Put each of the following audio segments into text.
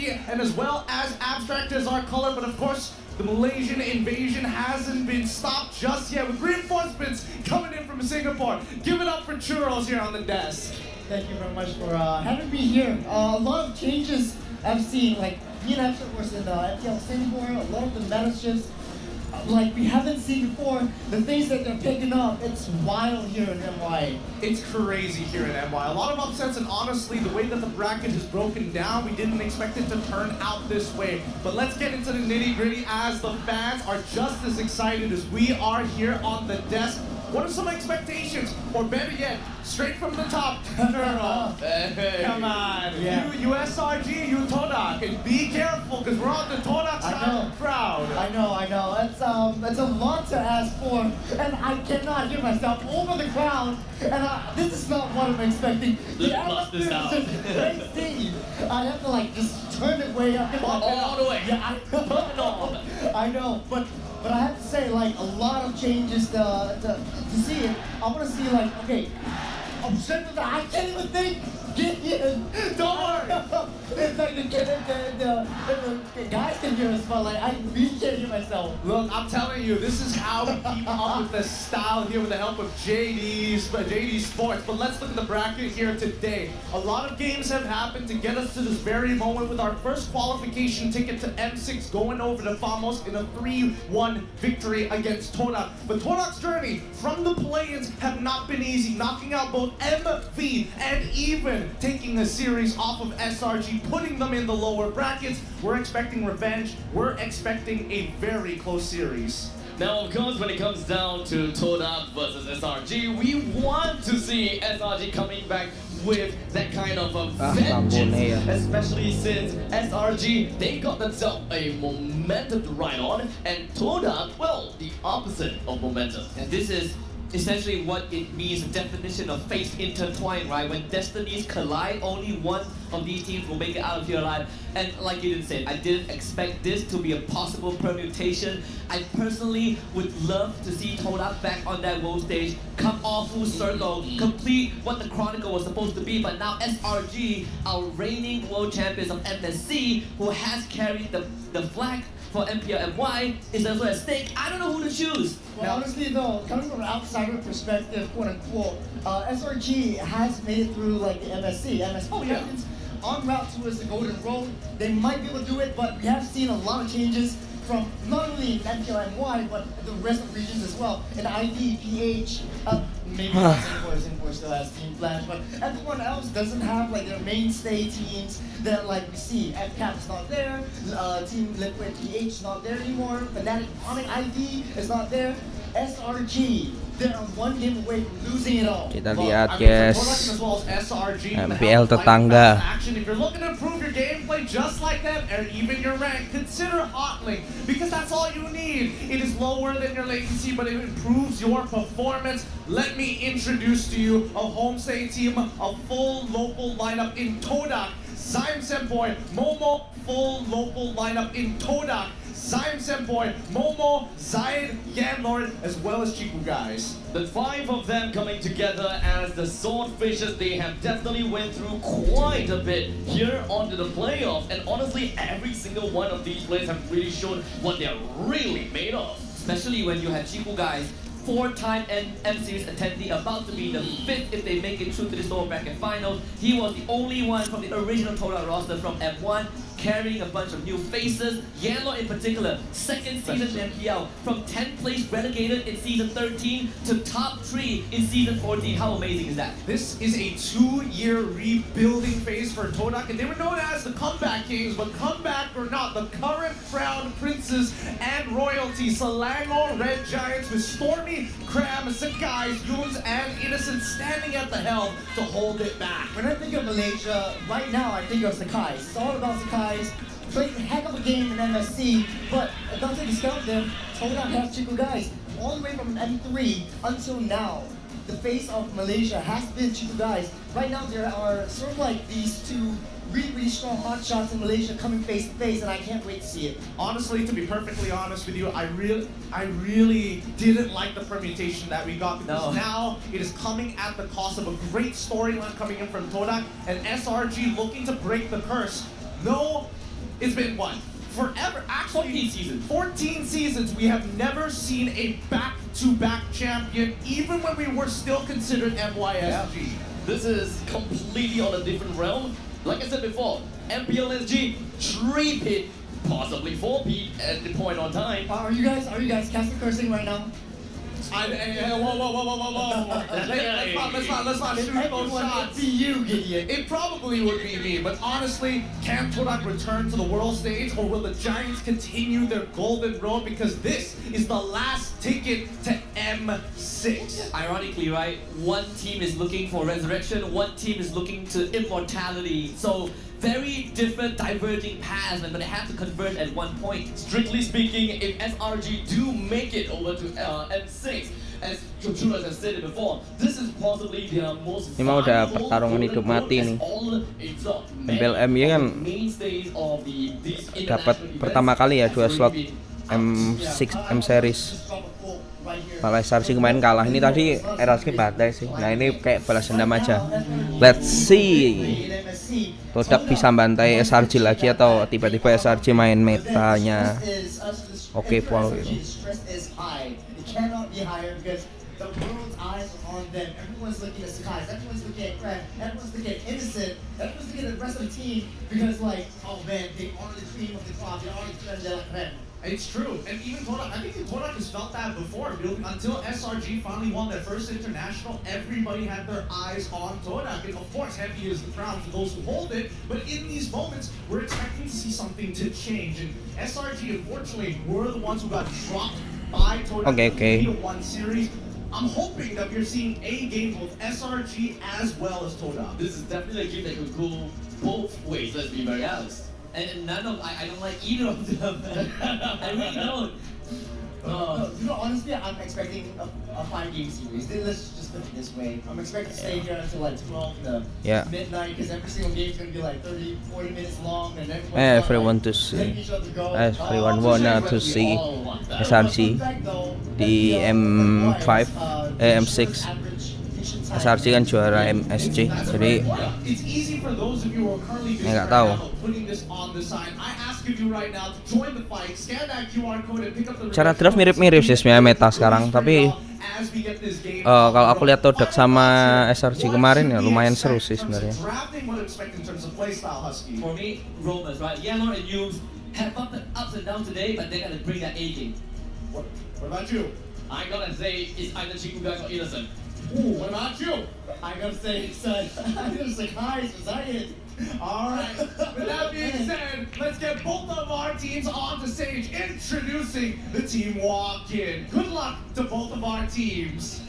SRG and as well as Abstract as our color, but of course, the Malaysian invasion hasn't been stopped just yet with reinforcements coming in from Singapore. Give it up for Churros here on the desk. Thank you very much for having me here. A lot of changes I've seen, like me and Abstract was in FTL Singapore, a lot of the meta shifts like we haven't seen before. The things that they're picking up, it's wild here in MY. It's crazy here in MY. A lot of upsets, and honestly, the way that the bracket has broken down, we didn't expect it to turn out this way. But let's get into the nitty-gritty as the fans are just as excited as we are here on the desk. What are some expectations? Or better yet, straight from the top, hey. Come on. Yeah. You SRG, you Todak, and be careful because we're on the Todak side of the crowd. I know. It's a lot to ask for, and I cannot hear myself over the crowd. And this is not what I'm expecting. The atmosphere is just crazy. I have to like just turn it way up. All the way. Yeah, I know, but I have to say, like, a lot of changes to see it. I want to see, like, okay, I'm sure that I can't even think. Get in. Don't worry. It's like the guys can hear us, but like I really can't hear myself. Look, I'm telling you, this is how we keep up with the style here with the help of JD Sports. But let's look at the bracket here today. A lot of games have happened to get us to this very moment with our first qualification ticket to M6 going over to Famos in a 3-1 victory against Todak. But Todak's journey from the play-ins have not been easy, knocking out both MV and even taking a series off of SRG, putting them in the lower brackets. We're expecting revenge. We're expecting a very close series. Now, of course, when it comes down to Todak versus SRG, we want to see SRG coming back with that kind of a vengeance, especially since SRG, they got themselves a momentum to ride on, and Todak, well, the opposite of momentum. And this is essentially what it means, the definition of fate intertwined, right? When destinies collide, only one of these teams will make it out of here alive. And like you didn't say, I didn't expect this to be a possible permutation. I personally would love to see Todak back on that world stage, come all full circle, complete what the Chronicle was supposed to be, but now SRG, our reigning world champions of MSC, who has carried the flag for MPLMY, is also at stake. I don't know who to choose. Well, honestly though, coming from an outsider perspective, quote unquote, SRG has made it through like the MSC champions en route towards the Golden Road. They might be able to do it, but we have seen a lot of changes from not only MPLMY, but the rest of regions as well. In ID, PH, maybe Singapore still has team plans, but everyone else doesn't have like their mainstay teams that like we see. FCAP is not there, Team Liquid PH is not there anymore, Fnatic Onyx ID is not there, SRG, they're one game away from losing it all. Kita lihat guys, MPL Tetangga. If you're looking to improve your gameplay just like them, or even your rank, consider Hotlink, because that's all you need. It is lower than your latency, but it improves your performance. Let me introduce to you a homestay team, a full local lineup in Todak. Zyme Senpoi, Momo, full local lineup in Todak. Zyme Senpoi, Momo, Zaid, Yanlord, as well as Chiku guys. The 5 of them coming together as the Swordfishes, they have definitely went through quite a bit here onto the playoffs, and honestly, every single one of these players have really shown what they're really made of. Especially when you have Chiku guys, 4-time M-Series attendee, about to be the 5th if they make it through to this lower bracket final. He was the only one from the original Todak roster from M1, carrying a bunch of new faces. Yanlord in particular, 2nd season in MPL, from 10th place relegated in season 13 to top 3 in season 14. How amazing is that? This is a 2-year rebuilding phase for Todak, and they were known as the Comeback Kings, but comeback or not, the current crown princes and royalty, Selangor Red Giants with Stormy, Cram, Sakai's, Yuns, and Innocent standing at the helm to hold it back. When I think of Malaysia, right now I think of Sakai's. It's all about Sakai's. Played a heck of a game in MSC, but don't discount them. Todak has Chiku guys. All the way from M3 until now, the face of Malaysia has been Chiku guys. Right now there are sort of like these two really strong hot shots in Malaysia coming face to face, and I can't wait to see it. Honestly, to be perfectly honest with you, I really didn't like the permutation that we got, because now it is coming at the cost of a great storyline coming in from Todak, and SRG looking to break the curse. No It's been what? Forever, actually 14 seasons, we have never seen a back-to-back champion, even when we were still considered MYSG. This is completely on a different realm. Like I said before, MPLSG, 3-pit, possibly 4-pit at the point on time. Are you guys casting cursing right now? Whoa. Let's not shoot those shots. Be you, Gideon. It probably would be me, but honestly, can Todak return to the world stage, or will the Giants continue their golden road? Because this is the last ticket to M6. Ironically, right, one team is looking for resurrection, one team is looking to immortality. So very different diverging paths, but they have to converge at one point. Strictly speaking, if SRG do make it over to M6, as Churchuras has said it before, this is possibly their most Ini mah udah pertarungan hidup mati nih. MPLM ya kan dapat pertama kali ya 2 slot M6 M series. Kalau SRG kemarin kalah, ini tadi RSG badai sih. Nah ini kayak balas dendam aja. Let's see, Todak bisa bantai SRG lagi atau tiba-tiba SRG main metanya oke pol gitu. The world's eyes are on them. Everyone's looking at Skies. Everyone's looking at Craft. Everyone's looking at Innocent. Everyone's looking at the rest of the team because, like, oh man, they are the cream of the crop. They are the creme de la creme. It's true, and even Todak, I think Todak has felt that before. Until SRG finally won their first international, everybody had their eyes on Todak. And of course, heavy is the crown for those who hold it. But in these moments, we're expecting to see something to change. And SRG, unfortunately, were the ones who got dropped by Todak in the one series. I'm hoping that we're seeing A game with SRG as well as Todak. This is definitely a game that could go both ways, let's be very honest. And none of, I don't like either of them. I really don't. You know, honestly, I'm expecting a 5-game series. Let's just put it this way. I'm expecting to stay here until like 12 to midnight, because every single game is going to be like 30, 40 minutes long, and Everyone to see. Everyone wanna to see SRG di M5, M6. SRG kan juara MSC, jadi nggak tahu. Cara draft mirip-mirip sih sebenarnya meta sekarang, tapi kalau aku lihat Todak sama SRG kemarin ya lumayan seru sih sebenarnya. For me, Romans, right? Yellow and Yums have ups and downs today, but they're gonna bring that A game. What about you? I gotta say it's either Chikugas or Innocent. Ooh, what about you? I gotta say, son, I'm gonna say hi, Zion. Alright, with that being said, let's get both of our teams on the stage, introducing the team walk-in. Good luck to both of our teams.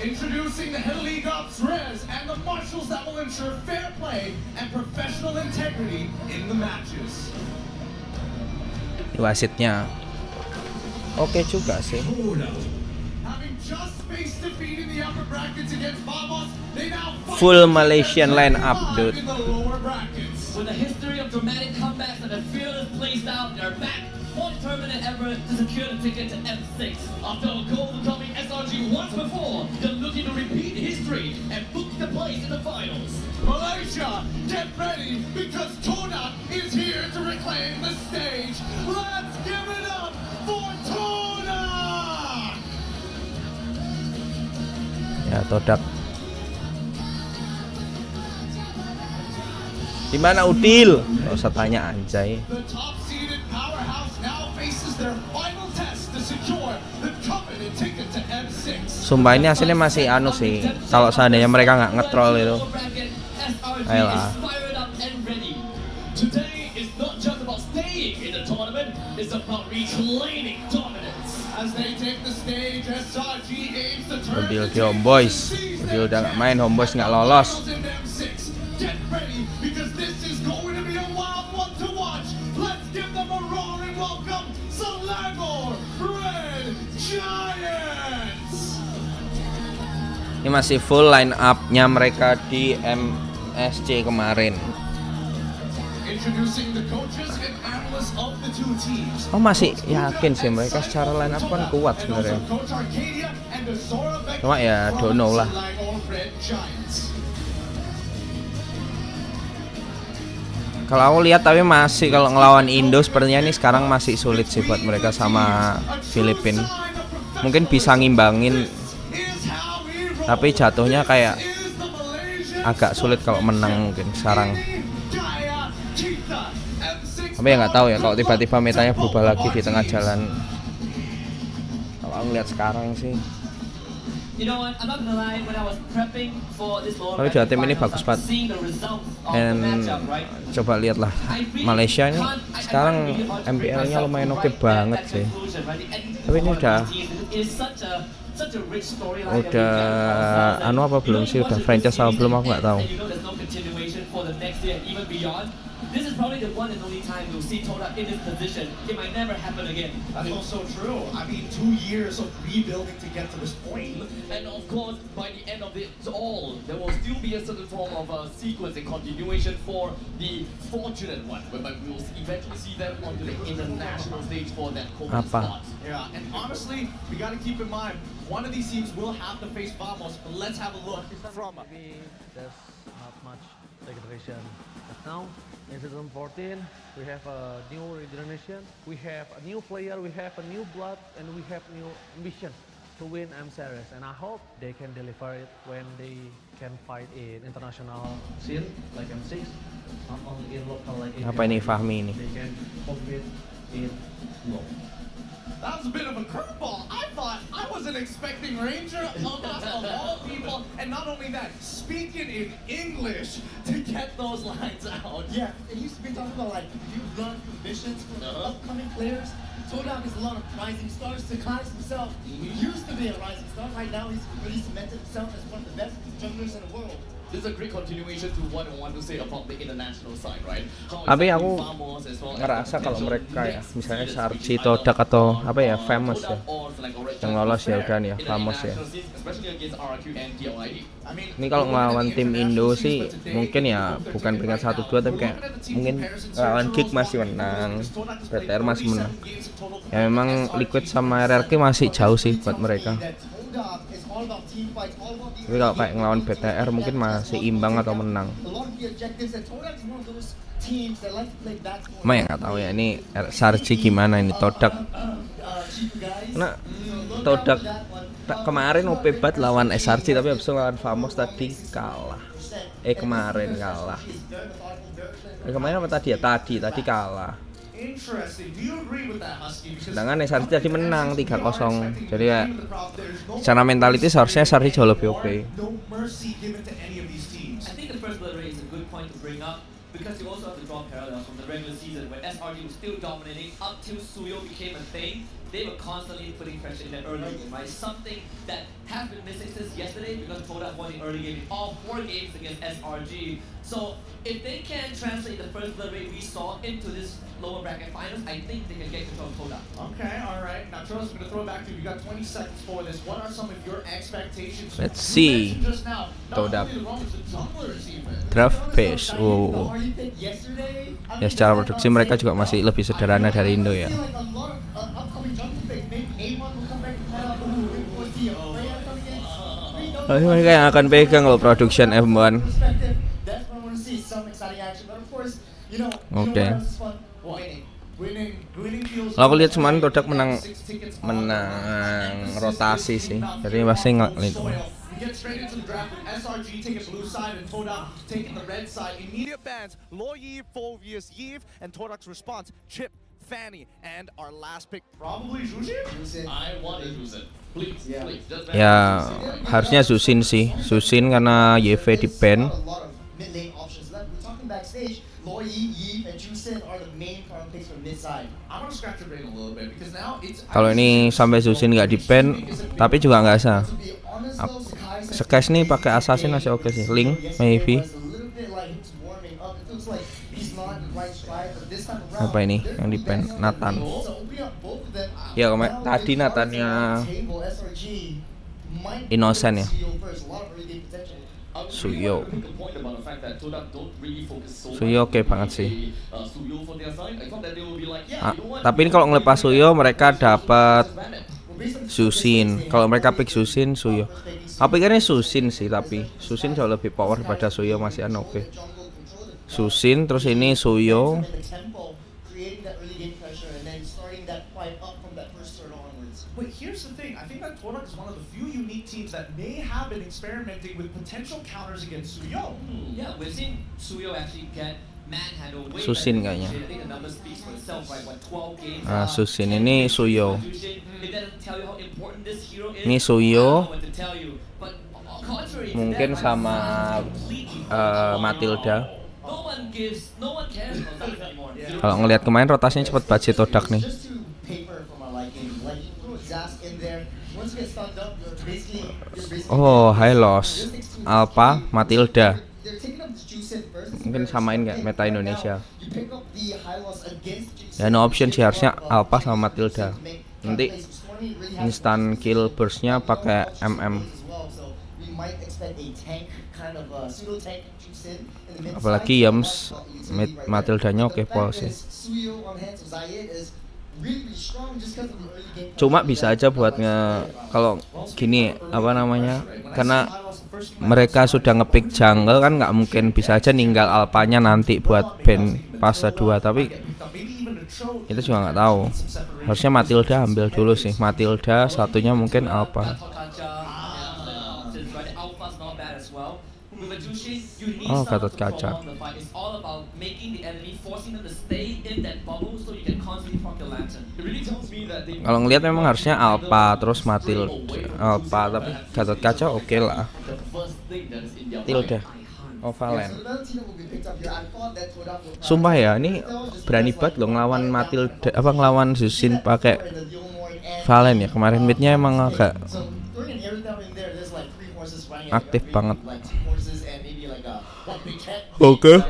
Introducing the Head of League Ops, Rez, and the marshals that will ensure fair play and professional integrity in the matches. Wasitnya oke juga sih. Full Malaysian line up, dude. With a history of dramatic comebacks and a fearless playstyle, they're back more determined than ever to secure the ticket to M6. After a goal becoming SRG once before, they're looking to repeat history and book the place in the finals. Malaysia, get ready, because Todak is here to reclaim the stage. Let's give it up for Todak! Ya, Todak. Di mana Udil? Gak usah tanya anjay. The top-seeded powerhouse now faces their final test to secure the coveted ticket to M6. Sumpah ini hasilnya masih anu sih. Kalau seandainya mereka nggak nge-troll itu. Ayolah. Today is not just about staying in the tournament, it's about reclaiming dominance. As they take the stage, SRG aims to turn Udil di Homeboys. Udil udah nggak main, Homeboys nggak lolos. Get ready, because this is going to be a wild one to watch. Let's give them a roaring welcome, Selangor Red Giants. Ini masih full line up-nya mereka di MSC kemarin. Introducing the coaches and analysts of the two teams. Oh masih yakin sih mereka secara line up kan kuat sebenarnya. Cuma ya don't know lah. Red Giants. Kalau aku lihat tapi masih kalau ngelawan Indo sepertinya ini sekarang masih sulit sih buat mereka sama Filipina. Mungkin bisa ngimbangin, tapi jatuhnya kayak agak sulit kalau menang mungkin sekarang. Tapi ya nggak tahu ya kalau tiba-tiba metanya berubah lagi di tengah jalan. Kalau aku lihat sekarang sih. You know what? I'm not gonna lie. When I was prepping for this lower Tapi dua tim ini bagus banget. Dan coba lihatlah Malaysia ini sekarang MPL-nya lumayan oke banget sih. Tapi ini udah anu apa belum sih? Udah franchise apa belum aku nggak tahu. This is probably the one and only time we'll see Todak in this position. It might never happen again. That's also true. I mean, 2 years of rebuilding to get to this point. And of course, by the end of it all, there will still be a certain form of sequence and continuation for the fortunate one. But we will eventually see them onto the international stage for that common spot. Yeah, and honestly, we got to keep in mind, one of these teams will have to face Vamos, but let's have a look from... Maybe there's not much regeneration. But now, in 2014, we have a new regeneration, we have a new player, we have a new blood, and we have new ambition to win M Series. And I hope they can deliver it when they can fight in international scene like M6, not only in local like in Apa ini Fahmi ini? They can compete in local. That was a bit of a curveball. I wasn't expecting Ranger of all people, and not only that, speaking in English to get those lines out. Yeah, it used to be talking about like you run missions for the upcoming players. Todak is a lot of rising stars. Sakai himself used to be a rising star. Right now, he's really cemented himself as one of the best junglers in the world. This is a great continuation to what I want to say about the international side, right? Tapi aku ngerasa kalau mereka ya, misalnya Sarji, Todak atau apa ya, famous ya, yang lolos ya udah nih ya, famous ya. Ini kalau ngelawan tim Indo sih mungkin ya bukan peringkat 1-2 tapi kayak mungkin lawan Kick masih menang, BTR masih menang. Ya memang Liquid sama RRQ masih jauh sih buat mereka. Tapi kalau kayak ngelawan BTR mungkin masih imbang atau menang. Cuma ya nggak tahu ya ini Sarji gimana ini Todak. Nah Todak kemarin OP banget lawan SRC tapi habis itu lawan Famos tadi kalah. Kemarin kalah. Kemarin apa tadi ya? Tadi kalah. Sedangkan SRC tadi menang 3-0. Jadi ya secara mentality seharusnya SRC jauh lebih oke. I think the first blood rate is a good point to bring up because you also have to draw parallels from the regular season when SRG was still dominating up till Suyo became a thing. They were constantly putting pressure in that early game, right? Something that has been missing since yesterday because Todak won the early game in all 4 games against SRG. So if they can translate the first blood rate we saw into this lower bracket finals, I think they can get control of Todak. Okay, all right. Now, Charles, we're going to throw it back to you. You got 20 seconds for this. What are some of your expectations? Let's see. Todak. Draft pace. Ya secara produksi mereka juga masih lebih sederhana dari Indo ya. Mereka yang akan pegang loh production F1. Oke. Kalau aku lihat cuman Todak menang rotasi sih. Jadi pasti ngeliat. Get straight into the draft with SRG taking blue side and Todak taking the red side. Immediate bans, Lo Yi, Fulvius Yves, and Todak's response, Chip, Fanny, and our last pick, probably Zuzin? I wanted Zuzin. Please, please. Just Ya harusnya Zuzin sih. Zuzin karena YV di ban. Kalau ini sampai Zuzin nggak di ban, tapi juga nggak sah. Sekes nih pakai assassin masih oke sih. Link, maybe. Apa ini yang di ban? Nathan. Ya tadi Nathannya Innocent ya. Suyo. Suyo oke banget sih. Tapi ini kalau ngelepas Suyo mereka dapat Zuzin. Kalau mereka pick Zuzin, Suyo. Aku pikirnya Susin sih, tapi Susin jauh lebih power daripada Suyo, masih oke. Susin terus ini Suyo. But here's the thing, I think that Todak is one of the few unique teams that may have been experimenting with potential counters against Suyo. Yeah, we've seen Suyo actually get manhandled way Susin better. kayaknya. I think the number speaks for itself, right? What, 12 games? Ah, Susin ini Suyo. It doesn't tell you how important this hero is. Ini I don't Suyo. know what to tell you, but contrary to Mungkin that, right, sama Matilda. No one cares about Todak anymore. Kalau ngelihat kemarin rotasinya cepet banget sih Todak nih. Oh, high loss. Alpha, Matilda. Mungkin samain nggak meta Indonesia? Ya no option sih, harusnya Alpha sama Matilda. Nanti instant kill burstnya pakai MM. Apalagi Yams, Matildanya oke pol sih. Cuma bisa aja buat kalau gini apa namanya, karena mereka sudah ngepick jungle kan, nggak mungkin bisa aja ninggal alpanya nanti buat ban fase 2, tapi itu juga nggak tahu. Harusnya Matilda ambil dulu sih, Matilda satunya mungkin alpha. Oh, Gatot Kaca. Kalau ngelihat memang harusnya Alpha terus Matilda, Alpha, tapi Gatot Kaca oke lah. Tilda, Valen. Sumpah ya, ini berani banget loh ngelawan Matilda, apa ngelawan Susin pakai Valen ya. Kemarin midnya emang agak aktif banget. Oke.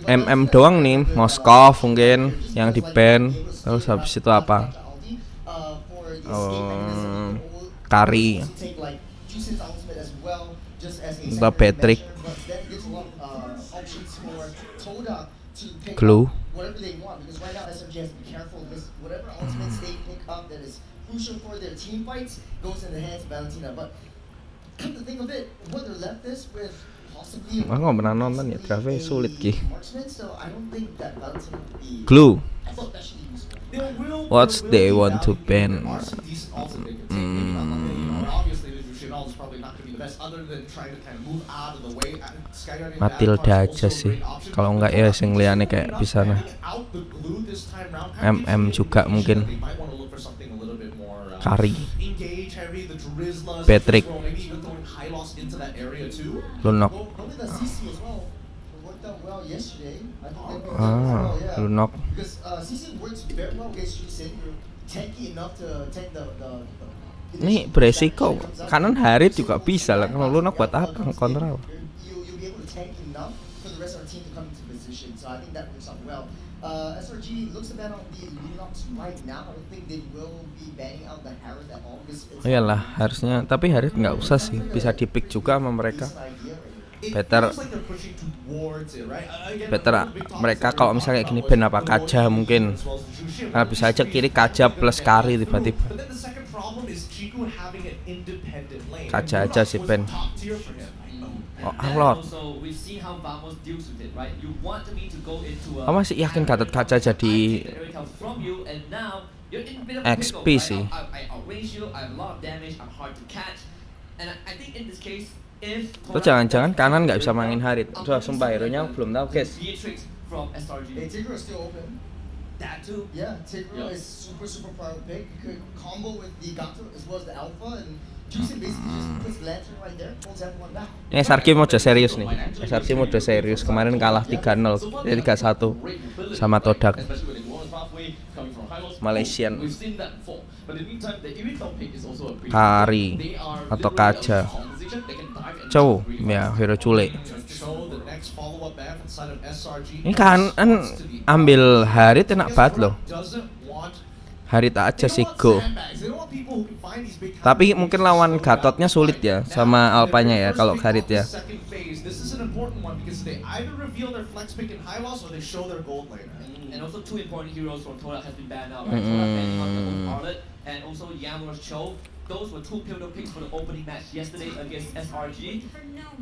MM doang nih, Moskov mungkin yang di ban. Terus habis itu apa? Kari. Atau Patrick. Glue. Aku nggak pernah nonton ya, draftnya sulit ki. Glue. What they want to ban? Matilda aja sih. Kalau nggak ya sing liane kayak bisa nah. MM juga mungkin. Kari. Patrick. Lunok. Lunok. Ini beresiko. Kanan Harit juga bisa lah. Kalau Lunok buat apa? Kontra. Iyalah harusnya, tapi Harit nggak usah sih, bisa dipick juga sama mereka. Better mereka kalau misalnya kayak gini ban apa Kaja mungkin. Nah, bisa aja kiri Kaja plus Kari tiba-tiba. Kaja aja sih ban. Oh, Arlot. Oh, masih yakin Gatot Kaca jadi XP sih. Tuh jangan-jangan kanan nggak bisa mainin Harit. Udah sumpah hero-nya belum tahu guys. That too. Yeah, Tigro is super power pick. You could combo with the Gato as well as the Alpha, and Juicing basically just puts Lantern right there, pulls everyone back. Ini SRQ mode serius nih. SRQ mode serius. Kemarin kalah 3-0, 3-1 sama Todak. Malaysian. Kari atau Kaja. Cow, ya hero culik. Ini kan ambil Harit enak banget loh. Harit aja sih go. find these big Tapi mungkin lawan Gatotnya sulit ya sama Alpanya ya kalau Harit ya. Second phase, this is an important one because they either reveal their flex pick in high loss or they show their gold later. And also two important heroes from Todak has been banned out, right? Todak banned out the Harlot and also Yammer's Cho. Those were two pivotal picks for the opening match yesterday against SRG.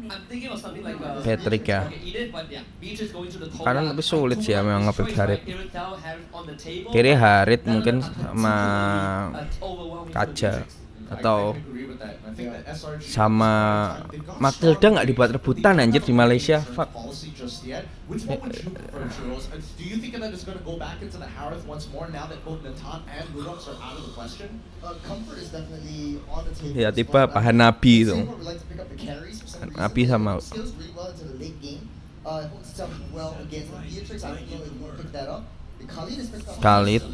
I'm thinking of something like Patrick ya. Edith, but yeah, Beatrice going to the Todak. Karena lebih sulit sih ya memang nge-pick Harit. on the table. Kiri Harit mungkin sama Kaja atau sama Matilda nggak dibuat rebutan anjir di Malaysia. Fuck. Which one would you prefer, Churros? Do you think that it's going to go back into the Harith once more now that both Natan and Ludox are out of the question? Comfort is definitely on the table. Ya tiba pahan Nabi itu. Nabi sama Skills really well into the late game. Holds itself well against Beatrix. I don't know if you pick that up. Khalid is picked up. Khalid.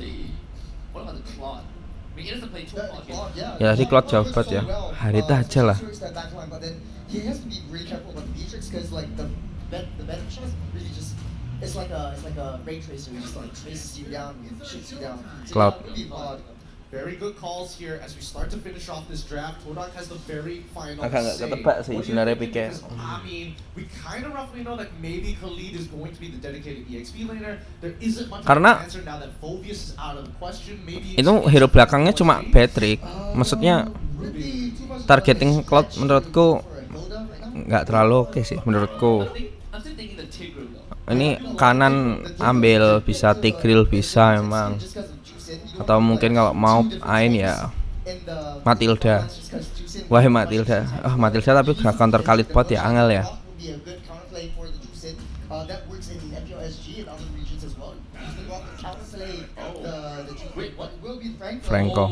What about the Claude? I mean, he doesn't play too hard. Ya si Claude jauh banget ya. Harit aja lah. But then he has to be really careful about Beatrix because like the better choice really just it's like a ray tracer. It just like traces you down, shoots you down. Cloud. Very good calls here as we start to finish off this draft. Todak has the very final Agak nggak say. ketebak sih sebenarnya pikir. I mean, we kind of roughly know that maybe Khalid is going to be the dedicated EXP laner. There isn't much of Karena an answer now that Phobius is out of the question. Maybe itu hero belakangnya cuma Patrick. Maksudnya targeting Cloud menurutku nggak terlalu oke sih menurutku. I'm still thinking the Tigreal though. Ini kanan ambil bisa Tigreal bisa memang. Atau mungkin kalau mau Ain ya Matilda. Wah Matilda. Matilda tapi gak counter Khalid bot ya angel ya. Franco.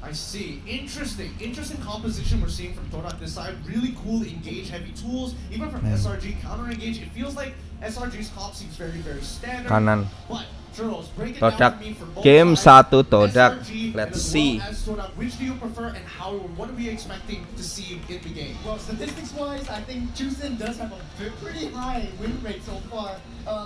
I see. Interesting composition we're seeing from Todak this side. Really cool engage heavy tools. Even from SRG counter engage, it feels like SRG's comp seems very standard. Kanan. But Churros, break it Todak. down for me for both Game sides. 1 Todak. SRG Let's as see. well as Todak. Which do you prefer and how? What are we expecting to see in the game? Well, statistics-wise, I think Juicin does have a pretty high win rate so far.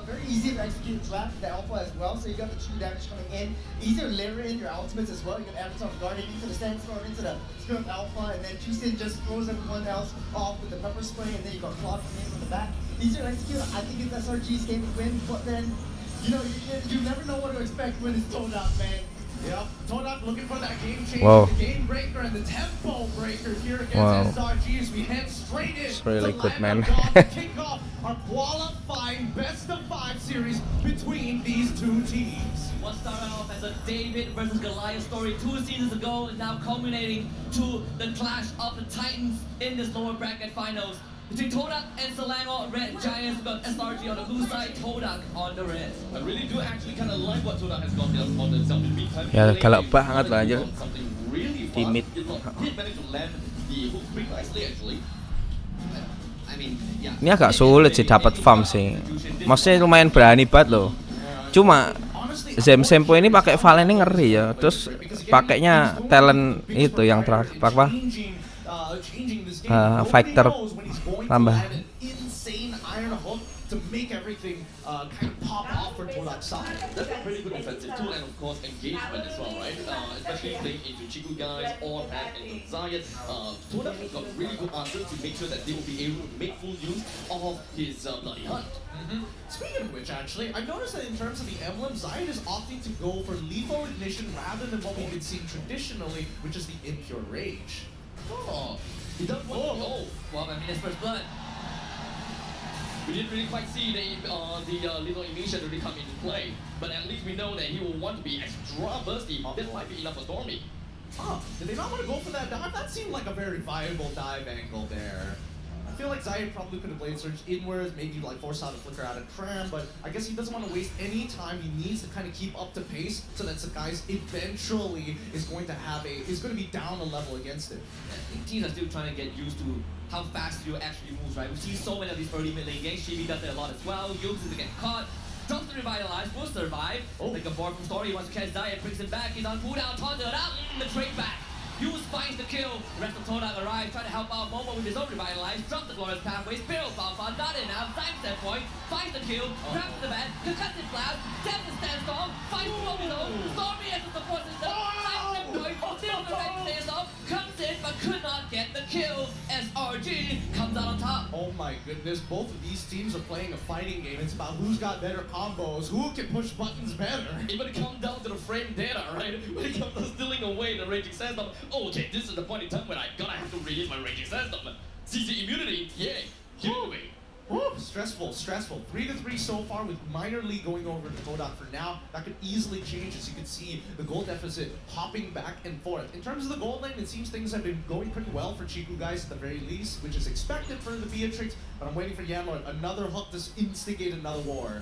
Very easy to execute draft the alpha as well, so you got the true damage coming in. Easy to layer in your ultimates as well. You can Avatar Guardian into the Sandstorm, into the Spirit of Alpha, and then Juicin just throws everyone else off with the pepper spray, and then you got Claude coming in from the back. Easier to execute. I think it's SRG's game to win, but then, you know, you never know what to expect when it's Todak, man. Yep, Todak looking for that game changer, Wow. the game breaker, and the tempo breaker here against Wow. SRG as we head straight in It's really to good, Land man. of God to kick off our qualifying best of 5 series between these two teams. What started off as a David versus Goliath story 2 seasons ago is now culminating to the clash of the Titans in this lower bracket finals. Between Todak and Selangor, Red Giants, we've got SRG on the blue side, Todak on the red. I really do actually kind of like what Todak has got on themselves in the meantime. Ya galak banget lah anjir. Something really fast. Timid. Did manage to land the hook pretty nicely actually. I mean, yeah. Ini agak sulit sih dapat farm sih. Maksudnya lumayan berani banget loh. Cuma Zem Sempo ini pakai Valen ini ngeri ya. Terus pakainya talent itu yang terakhir apa? Fighter tambah. To make everything kind of pop off for Todak's side. That's a pretty good offensive tool and of course engagement as well, right? Especially playing into Chiku guys or Pat and Gonzalez. Todak has got really good answers to make sure that they will be able to make full use of his Bloody Hunt. Speaking of which, actually, I noticed that in terms of the emblem, Zayed is opting to go for lethal ignition rather than what we've been seeing traditionally, which is the impure rage. Oh, he does want to go. Well, I mean, it's first blood. We didn't really quite see the little ignition really come into play, but at least we know that he will want to be extra bursty. This might be enough for Stormy. Oh, did they not want to go for that dive? That seemed like a very viable dive angle there. I feel like Zayed probably could have blade surged inwards, maybe like force out a flicker out of Tram, but I guess he doesn't want to waste any time. He needs to kind of keep up to pace so that Sakai's eventually is going to be down a level against it. I think teams are still trying to get used to how fast you actually moves, right? We see so many of these early mid lane games. Chibi does it a lot as well. Yugs is to get caught. Drops to revitalize, will survive. Like a board from story, he wants to catch Zayed, brings him back. He's on cooldown, taunted up, the trade back. Use finds the kill. kill. The rest of Todak arrives, trying to help out Momo with his own revitalize. Drops the glorious pathway, Spiral Falfa, not enough. Time set point, finds the kill, grabs the bat, concussive blast, taps the sandstorm, finds Flowilo, Stormy as the support system, time set point, still the right stays off, comes in but could not get the kill. SRG comes out on top. Oh my goodness, both of these teams are playing a fighting game. It's about who's got better combos, who can push buttons better. It when it comes down to the frame data, right? When it comes to stealing away the raging sandstorm, okay, this is the point in time when I gotta have to release my raging sandstorm. CC immunity, yay, give it away. Woo, stressful. 3-3 so far with minor lead going over to Todak for now. That could easily change as you can see the goal deficit hopping back and forth. In terms of the gold lane, it seems things have been going pretty well for Chiku guys at the very least, which is expected for the Beatrix, but I'm waiting for Yanlord, another hook to instigate another war.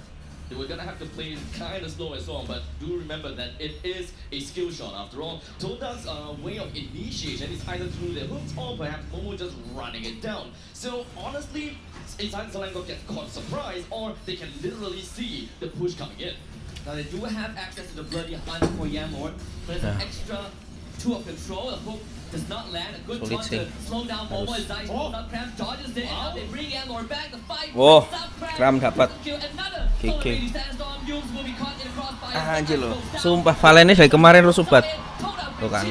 We're gonna have to play kind of slow as well, but do remember that it is a skill shot after all. Todak's way of initiation is either through their hooks or perhaps Momo just running it down. So honestly, inside Selangor gets caught surprise, or they can literally see the push coming in. Now they do have access to the bloody hunt for Yanlord, but it's an extra 2 of control. The hook does not land. A good Sulit taunt sih. to slow down Momo as Zai slows down Cramp, dodges it, and now they bring Yanlord back. The fight Wow, breaks up, Cramp dapat. kill another. Kick. Solar Sandstorm, Yumes will be caught in a crossfire. Anjir loh, sumpah Valennya dari kemarin lo subat. Tuh kan.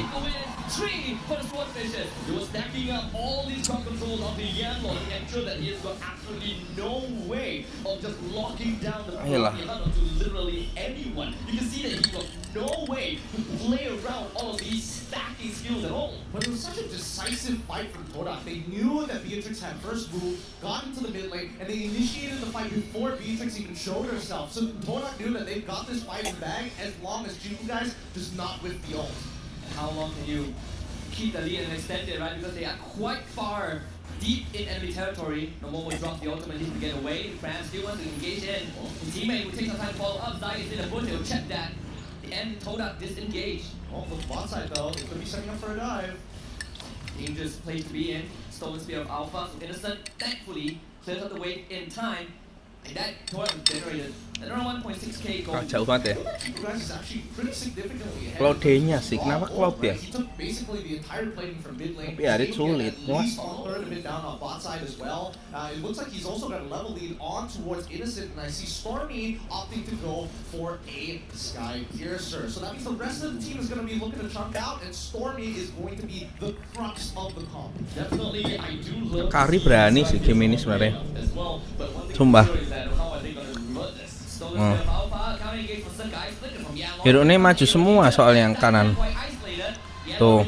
He was stacking up all these crowd controls of the Yanlord to ensure that he has got absolutely no way of just locking down the Ayolah. to literally anyone. You can see that he got no way to play around all of these stacking skills at all. But it was such a decisive fight from Todak. They knew that Beatrix had first move, got into the mid lane, and they initiated the fight before Beatrix even showed herself. So Todak knew that they've got this fight in bag as long as Chiku guys does not whip the ult. How long can you keep the lead and extend it, right? Because they are quite far deep in enemy territory. No Momo drops the ultimate, needs to get away. Cram still wants to engage in. His teammate will take some time to follow up. Zai is in the bush, he'll check that. And Todak disengaged. Oh, for the bot side though, they could be setting up for a dive. Dangerous place to be in. Stolen Spear of Alpha. So Innocent, thankfully, clears up the wave in time. And that Todak generated around 1.6k gold. Jauh banget ya. Chiku guys is actually pretty significantly ahead. Cloud D-nya sih, kenapa Cloud ya? He took basically the entire plating from mid lane. Tapi ya, dia sulit. At least a third of it down on bot side as well. It looks like he's also got a level lead on towards Innocent, and I see Stormy opting to go for a Sky Piercer. So that means the rest of the team is going to be looking to chunk out, and Stormy is going to be the crux of the comp. Definitely, I do love Kari berani sih game ini sebenarnya. as well, but one thing Sumpah. for sure is that how are they gonna revert this? Stolen Spear of Alpha, counter engage for Sun Guys, flicker from Yanlord. Hero ini maju semua soal yang kanan. Tuh.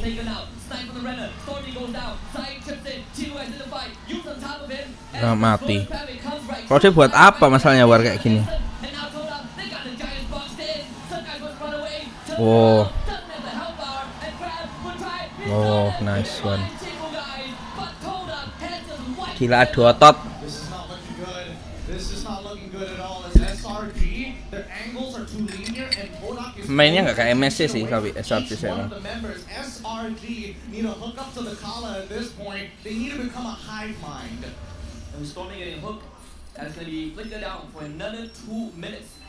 Nah, mati. Kalau dia buat apa masalahnya war kayak gini? Wow. Oh, nice one. Gila adu otot. This is not looking good. This is not looking good at all. As SRG, their angles are too linear, and Todak is Mainnya nggak kayak MSC sih tapi SRG each saya one emang. of the members, SRG, need to hook up to the Kala at this point. They need to become a hive mind. And Stormy getting hooked. That's going to be flickered down for another 2 minutes.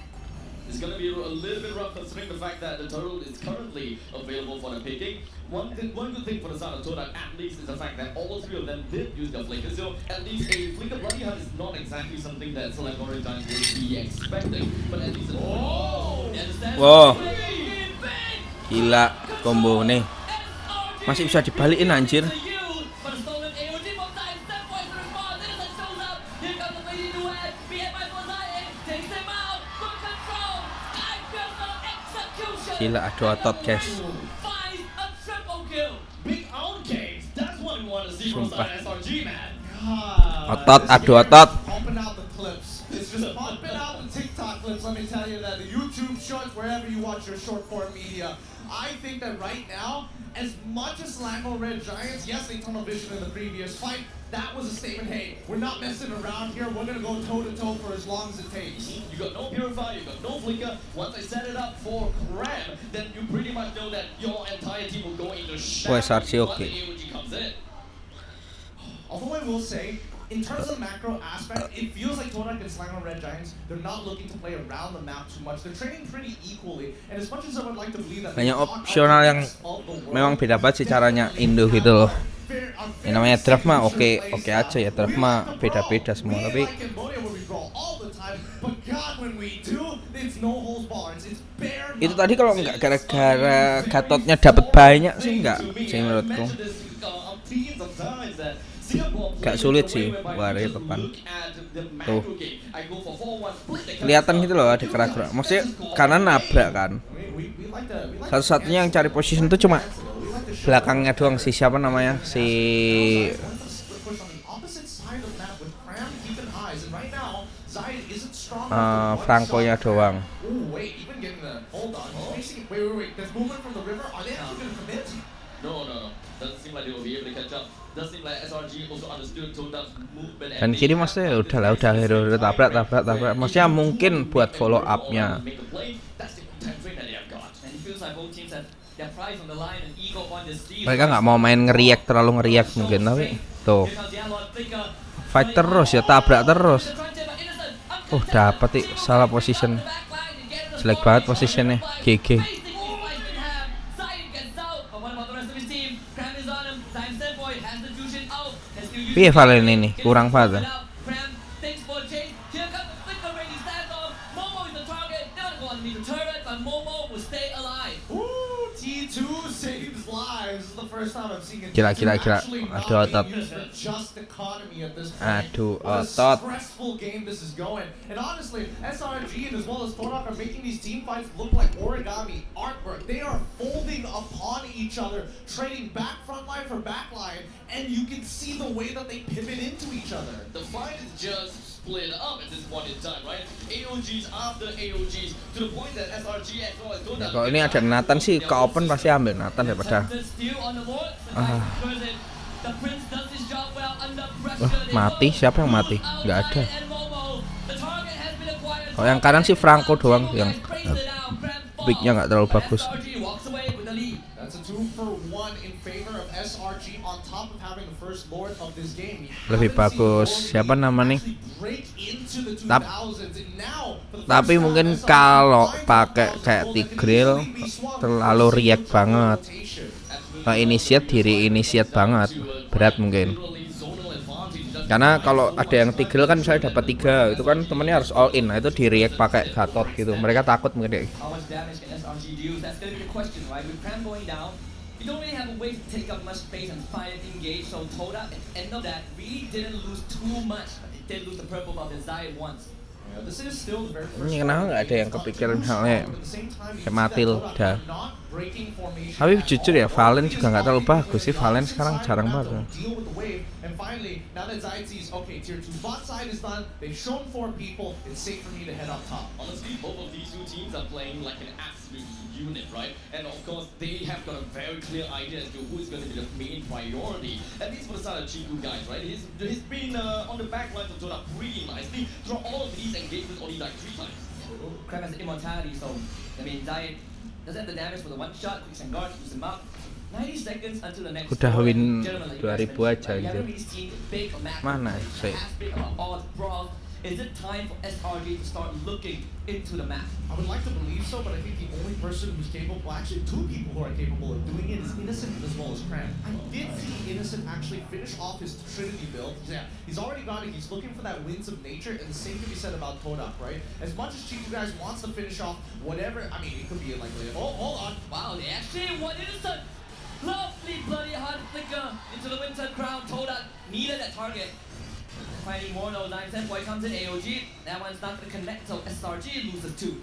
It's gonna be a little bit rough considering the fact that the turtle is currently available for the picking. One good thing for the side of Todak at least is the fact that all 3 of them did use their flicker. So at least a flicker bloody hunt is not exactly something that Selangor Giants would be expecting. But at least it's Wow. Gila combo nih. Masih bisa dibalikin anjir. Gila adu otot guys. Sumpah. Otot adu otot. Pumping out the clips. It's just pumping out the TikTok clips. Let me tell you that the YouTube shorts, wherever you watch your short form media, I think that right now, as much as Selangor Red Giants, yes, they tunnel vision in the previous fight. That was a statement. Hey, we're not messing around here. We're gonna go toe to toe for as long as it takes. You got no purifier, you got no flicker. Once I set it up for Cram, then you pretty much know that your entire team will go into shadow SRG once okay. the AOG comes in. Although I will say, in terms of the macro aspect, it feels like Todak and Selangor Red Giants, they're not looking to play around the map too much. They're trading pretty equally, and as much as I would like to believe that banyak opsional yang memang beda banget sih caranya Indo gitu loh. Yang namanya draft mah oke aja ya, draft mah beda-beda semua, tapi itu tadi kalau nggak gara-gara Gatotnya dapat banyak sih nggak sih menurutku. Gak sulit sih dari depan tuh kelihatan gitu loh, ada gerak-gerak maksudnya karena nabrak kan. Satu-satunya yang cari position tuh cuma belakangnya doang, si siapa namanya, si Franco-nya doang. Dan kiri maksudnya udah tabrak. Maksudnya mungkin buat follow up-nya. Mereka nggak mau main terlalu ngeriak mungkin, tapi tuh fight terus ya, tabrak terus. Dapat sih, salah position. Jelek banget positionnya, GG. Piye Valen ini kurang banget. Gila. Aduh otot. And honestly, SRG as well as Todak are making these team fights look like origami artwork. They are folding upon each other, trading back front line for back line, and you can see the way that they pivot into each other. The fight is just split up at this point in time, right? AOGs after AOGs to the point that SRG as well as Todak. Kalau ini ada Nathan sih, ke open pasti ambil Nathan daripada. Mati, siapa yang mati? Nggak ada. Oh yang kanan sih Franco doang yang picknya nggak terlalu bagus. Lebih bagus siapa namanya? Tapi mungkin kalau pakai kayak Tigreal terlalu react banget. Initiate banget, berat mungkin. Karena kalau ada yang Tigreal kan misalnya dapat 3, itu kan temennya harus all in. Nah itu di react pakai Gatot gitu. Mereka takut mungkin deh. You don't really have a way to take up much space and fight and engage, so Todak at the end of that really didn't lose too much. It did lose the purple buff that Zayed once. Ini kenapa nggak ada yang kepikiran halnya kayak Matilda. Tapi jujur ya, Valen juga nggak terlalu bagus sih. Valen sekarang jarang banget. Unit, right? And of course, they have got a very clear idea as to who is going to be the main priority. At least for the side of Chiku guys, right? He's been on the back lines of Todak pretty nicely through all of these engagements. Only like 3 times. Krem has immortality, so I mean, Zayed doesn't have the damage for the one shot. Quick and guard keeps him up. 90 seconds until the next. Udah win 2000 aja gitu. Mana sih? Is it time for SRG to start looking into the map? I would like to believe so, but I think the only person who's capable, actually 2 people who are capable of doing it is Innocent as well as Cram. I did see Innocent actually finish off his Trinity build. Yeah, he's already got it. He's looking for that winds of nature, and the same can be said about Todak, right? As much as Chiku guys wants to finish off whatever, I mean, it could be like, oh, hold on. Wow, they actually won Innocent. Lovely bloody hard flicker into the winter crown. Todak needed that target. Finding more though, 9-10 boy comes in AOG. That one's not going to connect, so SRG loses 2.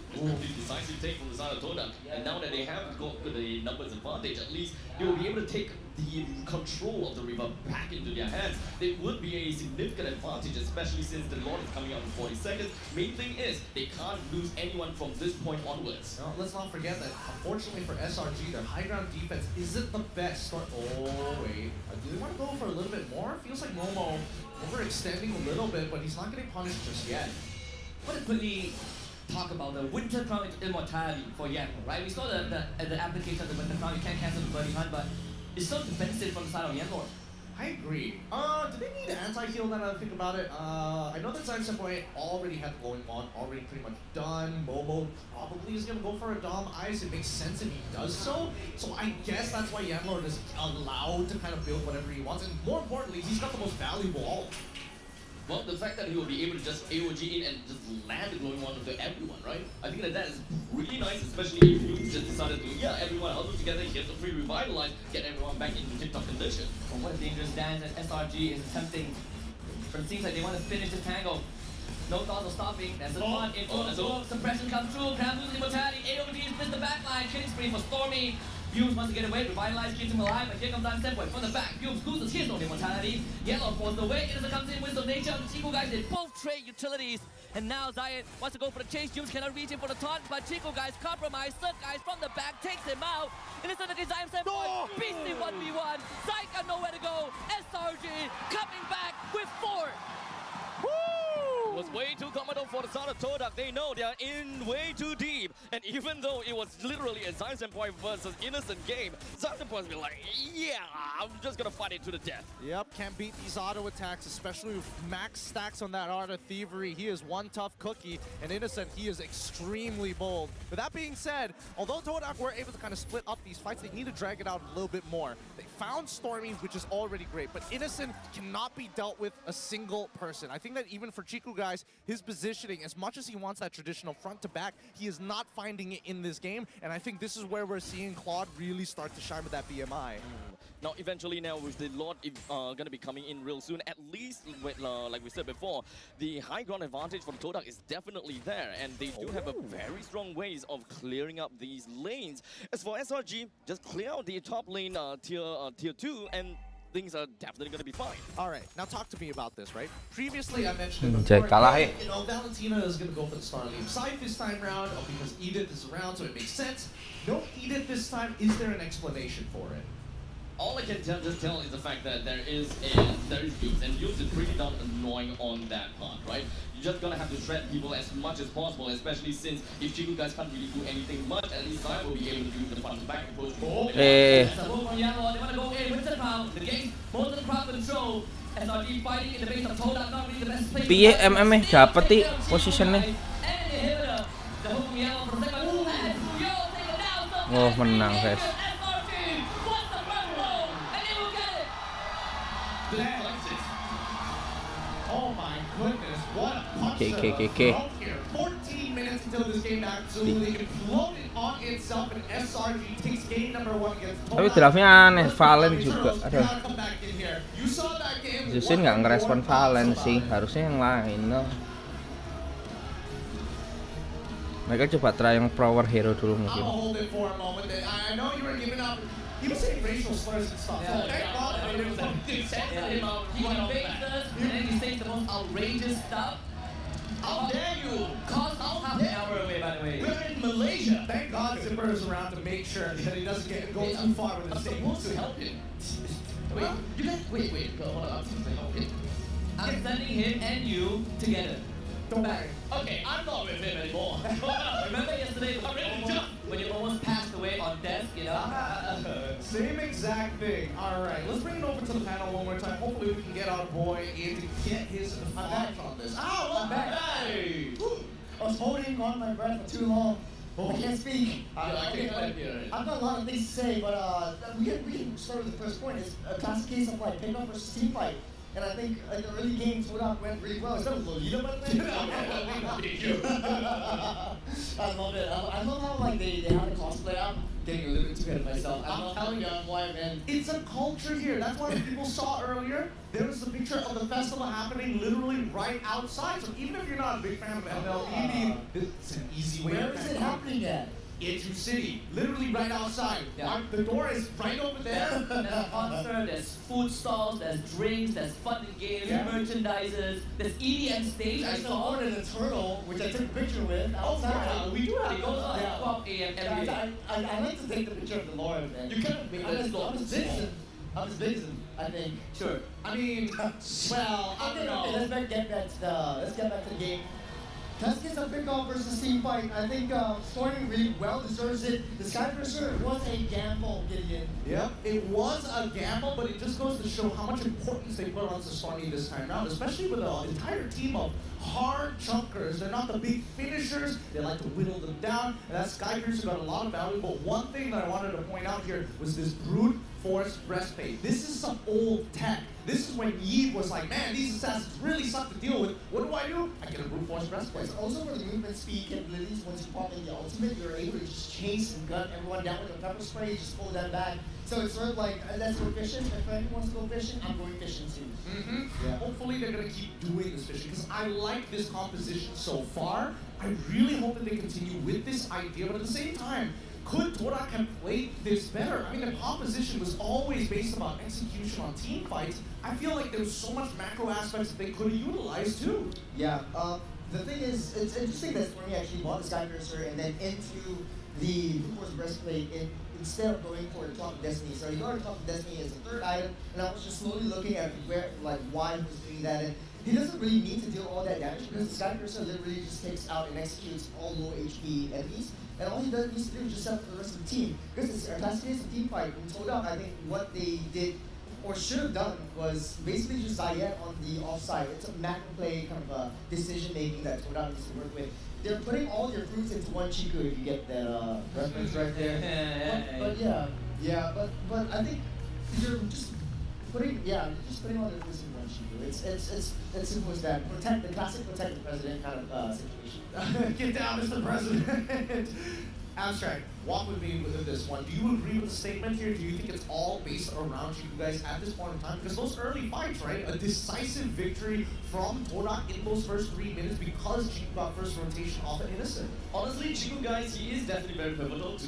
Decisive take from the side of Todak. And now that they have got the numbers advantage, at least they will be able to take the control of the river back into their hands. It would be a significant advantage, especially since the Lord is coming out in 40 seconds. Main thing is, they can't lose anyone from this point onwards. No, let's not forget that, unfortunately for SRG, their high ground defense isn't the best. Oh, wait. Do they want to go for a little bit more? Feels like Momo overextending a little bit, but he's not getting punished just yet. What if we talk about the Winter Crown immortality for Yanmar, right? We saw the application of the Winter Crown. You can't cancel the Bloody Hunt, but it's so defensive from the side of Yanmar. I agree. Do they need anti-heal now that I think about it? I know that Science Point already had going on, already pretty much done. Momo probably is going to go for a Dom Ice. It makes sense if he does so. So I guess that's why Yamlord is allowed to kind of build whatever he wants. And more importantly, he's got the most valuable ult. Well, the fact that he will be able to just AOG in and just land the glowing one onto everyone, right? I think that is really nice, especially if you just decided to, everyone huddle together, here's a free revitalize, get everyone back into tip-top condition. Well, what a dangerous dance that SRG is attempting. But it seems like they want to finish the tango. No thoughts of stopping. There's a one in full suppression comes through. Cram loses immortality. AOG split the backline. Killing spree for Stormy. Fumes wants to get away, revitalize, keeps him alive, but here comes Dime Stepway from the back. Fumes loses his own immortality. Yellow forces away, Innocent comes in, Wisdom Nature on the Chico guys. They both trade utilities. And now Zion wants to go for the chase. Fumes cannot reach him for the taunt, but Chico guys compromise. Surf guys from the back takes him out. Innocent against Dime Stepway. Beastly 1v1. Zyke got nowhere to go. SRG coming back with 4. Was way too commodore for the side of Todak. They know they are in way too deep. And even though it was literally a Science Point versus Innocent game, Science Point's been like, yeah, I'm just gonna fight it to the death. Yep, can't beat these auto attacks, especially with max stacks on that Art of Thievery. He is one tough cookie, and Innocent, he is extremely bold. With that being said, although Todak were able to kind of split up these fights, they need to drag it out a little bit more. They found Stormy, which is already great, but Innocent cannot be dealt with a single person. I think that even for Chiku guys, his positioning, as much as he wants that traditional front to back, he is not finding it in this game, and I think this is where we're seeing Claude really start to shine with that BMI. Now, eventually now with the Lord gonna be coming in real soon, at least, with, like we said before, the high ground advantage for the Todak is definitely there, and they do have a very strong ways of clearing up these lanes. As for SRG, just clear out the top lane tier 2, and things are definitely going to be fine. All right, now talk to me about this, right? Previously, I mentioned it before, you know, Valentina is going to go for the Starleaf side this time around because Edith is around, so it makes sense. No Edith this time. Is there an explanation for it? All I can just tell is the fact that there is beats, and Yules is pretty darn annoying on that part, right? You're just gonna have to shred people as much as possible, especially since if Chiku guys can't really do anything much, at least I will be able to do the front to back approach. They want to go in with the crowd. The game, most of the crowd control. SRG fighting in the base of Todak, not really the best place. Piye dapat ti posisinya. Oh, menang guys. Oh my goodness, what a punch Okay. 14 minutes until this game absolutely imploded on itself, and SRG takes game number 1 against Todak. Tapi draftnya aneh, Valen juga. Aduh. Jusin nggak ngerespon Valen sih, harusnya yang lain loh. Mereka coba try yang power hero dulu mungkin. He was saying racial slurs and stuff. Yeah, he invades us, and then he says the most outrageous stuff. How dare you? Cost half an hour away, by the way. We're in Malaysia. Thank God Zipper is around to make sure that he doesn't go too far with the same moves to help him. Wait, you guys, wait, hold on, I'm supposed to help him. I'm sending him and you together. Don't worry. Okay, I'm not with him anymore. Remember yesterday when you almost passed away on desk, you know? Same exact thing. All right, let's bring it over to the panel one more time. Hopefully we can get our boy in to get his thoughts on this. I'm back. Hey! I was holding on my breath for too long. I can't speak. I've got a lot of things to say, but we can start with the first point. It's a classic case of like pickup versus team fight. And I think in the early games, Todak went really well. Is that Lolita, by the way? I love it. I love how like they had a cosplay. I'm getting a little bit too ahead of myself. I'm telling you, I'm why, man. It's a culture here. That's why people saw earlier, there was a picture of the festival happening literally right outside. So even if you're not a big fan of MLB, it's an easy way to Where is it happening at? Into City, literally right outside. Yeah. The door is right over there. There's a concert, there's food stalls, there's drinks, there's fun and games, merchandisers, there's EDM stage. I saw more than a turtle, which I took a picture with outside. We do have. It goes on at 12 a.m. every day. I like to take the picture of the Lord, man. You could have made I'm it. as Vixen. I'm as Vixen, I think. Sure. I mean, well, I don't know. Okay, let's get back to the game. Let's get some pick off versus team fight. I think Stormy really well deserves it. The Skycrusher was a gamble, Gideon. Yep, it was a gamble, but it just goes to show how much importance they put on Stormy this time around, especially with an entire team of hard chunkers. They're not the big finishers. They like to whittle them down, and that Skycrusher got a lot of value. But one thing that I wanted to point out here was this brute force breastplate. This is some old tech. This is when Eve was like, man, these assassins really suck to deal with. What do? I get a brute force breastplate. It's also for the movement speed capabilities. Once you pop in the ultimate, you're able to just chase and gun everyone down with a pepper spray, just pull them back. So it's sort of like, let's go fishing. If anyone wants to go fishing, I'm going fishing too. Yeah. Hopefully they're going to keep doing this fishing, because I like this composition so far. I really hope that they continue with this idea, but at the same time, could Todak have played this better? I mean, the composition was always based about execution on team fights. I feel like there was so much macro aspects that they could have utilized too. Yeah, the thing is, it's interesting that Stormy actually bought the Skycrusher and then into the Brute Force breastplate instead of going for the Top of Destiny. So he got the Top of Destiny as a third item, and I was just slowly looking at why he was doing that. And he doesn't really need to deal all that damage because the Skycrusher literally just takes out and executes all low HP enemies. And all he needs to do is just set up the rest of the team. Because it's a classic case of team fight. In Todak, I think what they did or should have done was basically just Zayed on the offside. It's a macro play kind of a decision making that Todak needs to work with. They're putting all your fruits into one Chiku if you get that reference right there. But I think you're just putting all the fruits in one Chiku. It's simple as that. Protect the classic protect the president kind of situation. Get down, Mr. President. Abstract, walk with me with this one. Do you agree with the statement here? Do you think it's all based around you guys at this point in time? Because those early fights, right? A decisive victory from Todak in those first 3 minutes because Chiku got first rotation off an innocent. Honestly, Chiku, guys, he is definitely very pivotal to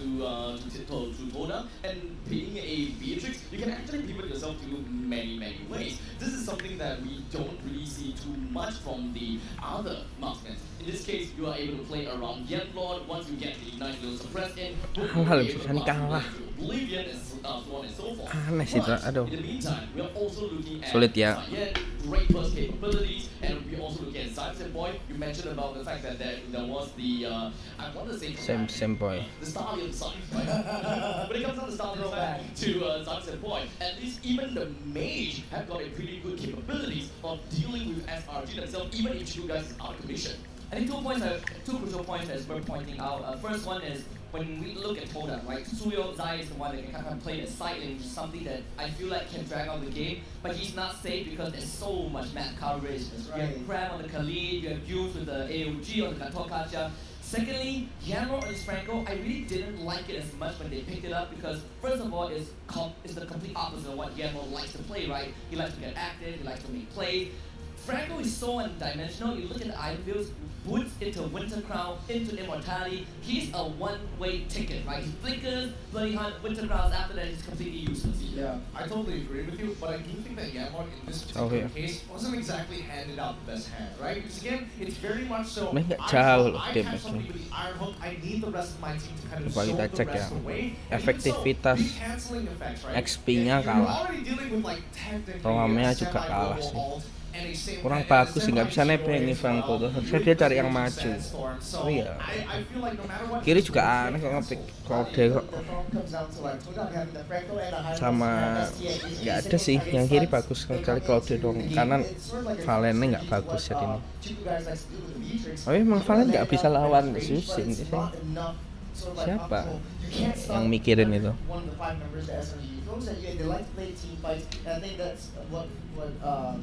Todak. And being a Beatrix, you can actually pivot yourself to many ways. This is something that we don't really see too much from the other marksmen. In this case, you are able to play around Yen Lord. Once you get the nice little suppress in, Hal bisa kalah. Oblivion and so on and so forth. Aneh sih, aduh. In the meantime, we are also looking at Sulit ya. Zayed, great burst capabilities, and we also looking at Zayed Boy. You mentioned about the fact that there was the I want to say Same boy. the Stallion side, right? When it comes down to Stallion side to Zayed Boy, at least even the mage have got a pretty good capabilities of dealing with SRG themselves, even if you guys are out of commission. I think two crucial points as we're pointing out. First one is when we look at Todak, right? Suyo Zai is the one that can kind of play the side lane, which is something that I feel like can drag out the game, but he's not safe because there's so much map coverage. Right. You have Crab on the Khalid, you have Jules with the AOG on the Katokacha. Secondly, Yano and Franco, I really didn't like it as much when they picked it up because first of all, it's the complete opposite of what Yano likes to play, right? He likes to get active, he likes to make plays. Franco is so one-dimensional. You look at the item builds, boots into Winter Crown, into Immortality. He's a one-way ticket, right? He flickers, Bloody Hunt, Winter Crowns, after that he's completely useless. Yeah, I totally agree with you, but I do think that Yamon in this particular case wasn't exactly handed out the best hand, right? Because again, it's very much so, I catch somebody with the Iron Hook, I need the rest of my team to kind of Coba show kita the cek rest ya, away. efektivitas Canceling effects, right? XP-nya You're kalah. already dealing with like technically Roamnya a juga kalah semi-global sih. alt and a same Kurang and bagus sih, a nggak bisa nebeng nih Franco tuh. Harusnya dia cari yang maju. So, Oh iya. I feel like no matter what Kiri juga aneh kok ngepick Claude kok. Sama nggak ada sih, yang kiri bagus sekali Claude dong. Kanan Valennya nggak bagus ya ini. Tapi emang Valen nggak bisa lawan Susin sih. Siapa yang mikirin itu? They like to play team fights, and I think that's what the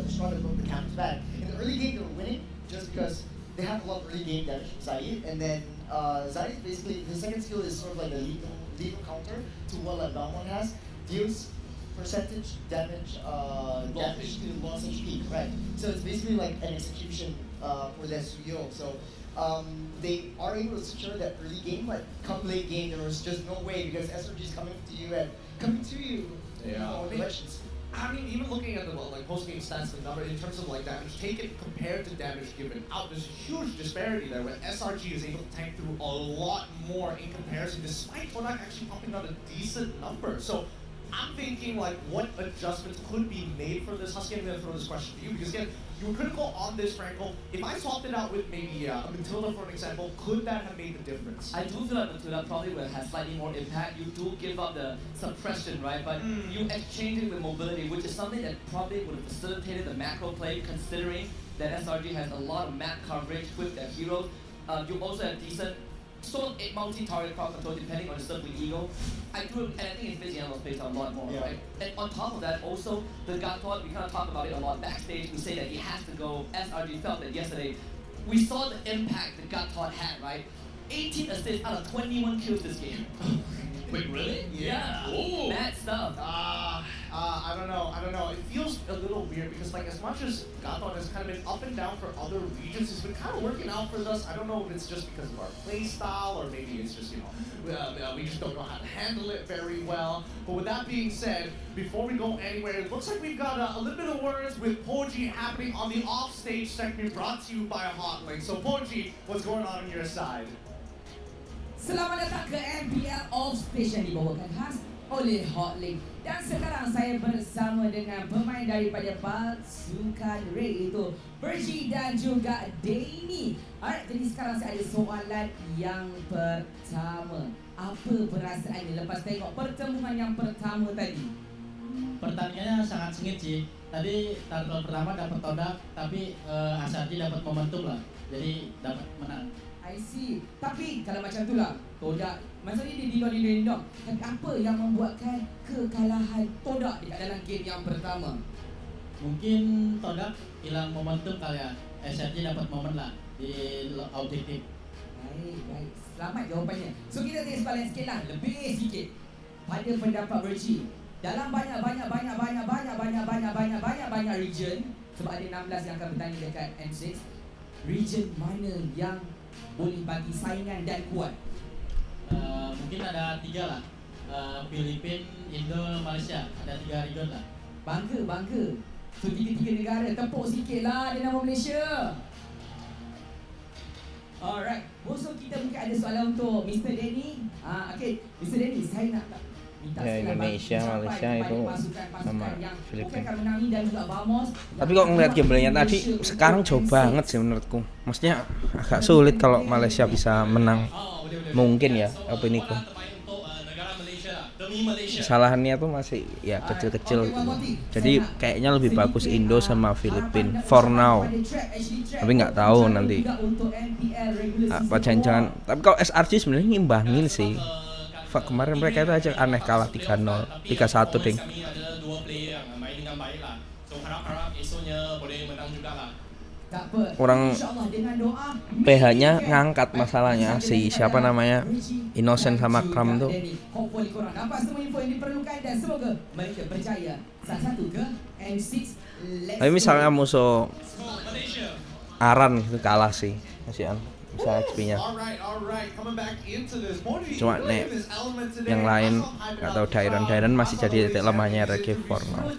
strongest book that comes back. In the early game, they were winning just because they have a lot of early game damage from Zaid, and then Zaid basically the second skill is sort of like a lethal counter to what like Balmon has, deals percentage damage to lost HP, right? So it's basically like an execution for their Suyo. So they are able to secure that early game, but come late game, there was just no way because SRG is coming to you. I mean, even looking at the post-game stats, the number in terms of like damage taken compared to damage given out, there's a huge disparity there where SRG is able to tank through a lot more in comparison, despite Todak actually pumping out a decent number. So I'm thinking thinking like what adjustments could be made for this? Husky, I'm going to throw this question to you because again, you were critical on this, Franco. If I swapped it out with maybe Matilda for an example, could that have made the difference? I do feel like Matilda probably will have slightly more impact. You do give up the suppression, right? But you exchange it with mobility, which is something that probably would have facilitated the macro play, considering that SRG has a lot of map coverage with their heroes. You also have decent sort of multi-target crowd control depending on the circling ego. I think Infinity was based on a lot more, right? And on top of that, also the Gatot, we kind of talk about it a lot backstage. We say that he has to go. SRG felt that yesterday. We saw the impact the Gatot had, right? 18 assists out of 21 kills this game. Wait, really? Yeah. Ooh. Bad stuff. I don't know. It feels a little weird because like as much as Gathon has kind of been up and down for other regions, it's been kind of working out for us. I don't know if it's just because of our play style or maybe it's just, we just don't know how to handle it very well. But with that being said, before we go anywhere, it looks like we've got a little bit of words with Poji happening on the offstage segment brought to you by Hotlink. So Poji, what's going on your side? Selamat datang ke MPL Offstage yang dibawakan khas oleh Hotlink. Dan sekarang saya bersama dengan pemain daripada pasukan Ray itu Virgie dan juga Danny. Alright, jadi sekarang saya ada soalan yang pertama. Apa perasaannya lepas tengok pertemuan yang pertama tadi? Pertandingannya sangat sengit sih. Tadi target pertama dapat Todak, tapi Asarji dapat momentum lah. Jadi dapat menang. I see. Tapi kalau macam itulah, Todak, maksudnya dia dilindung. Tapi apa yang membuatkan kekalahan Todak dekat dalam game yang pertama? Mungkin Todak hilang momentum kali ya. SRG dapat momen lah di objektif. Baik. Selamat jawapannya. So kita tengok sebaliknya sikit lah, lebih sikit pada pendapat Virgie. Dalam banyak region, sebab ada 16 yang akan bertanding dekat M6, region mana yang boleh bagi saingan dan kuat? Mungkin ada 3 lah. Filipina, Indo, Malaysia. Ada 3 region lah. Bangga. So 3 negara, tepuk sikit lah dia nama Malaysia. Alright, so kita mungkin ada soalan untuk Mr. Danny. Okay, Mr. Danny, saya nak minta ya, Indonesia, Malaysia itu sama Filipina. Tapi kok ngeliat gameplaynya tadi sekarang jauh banget sih menurutku. Maksudnya agak sulit kalau Malaysia bisa menang. Mungkin ya, opini ku. Kesalahannya tuh masih ya kecil-kecil. Jadi kayaknya lebih bagus Indo sama Filipina for now. Tapi nggak tahu nanti. Apa jangan-jangan. Tapi kalau SRG sebenarnya ngimbangin sih. Kemarin mereka itu aja aneh kalah 3-0, 3-1 ding. Orang PH-nya ngangkat masalahnya si siapa namanya Innocent sama Kram tuh. Tapi misalnya musuh Aran itu kalah sih, masih bisa HP-nya. Cuma nih yang lain nggak tahu Dairon masih jadi titik lemahnya RG4 now.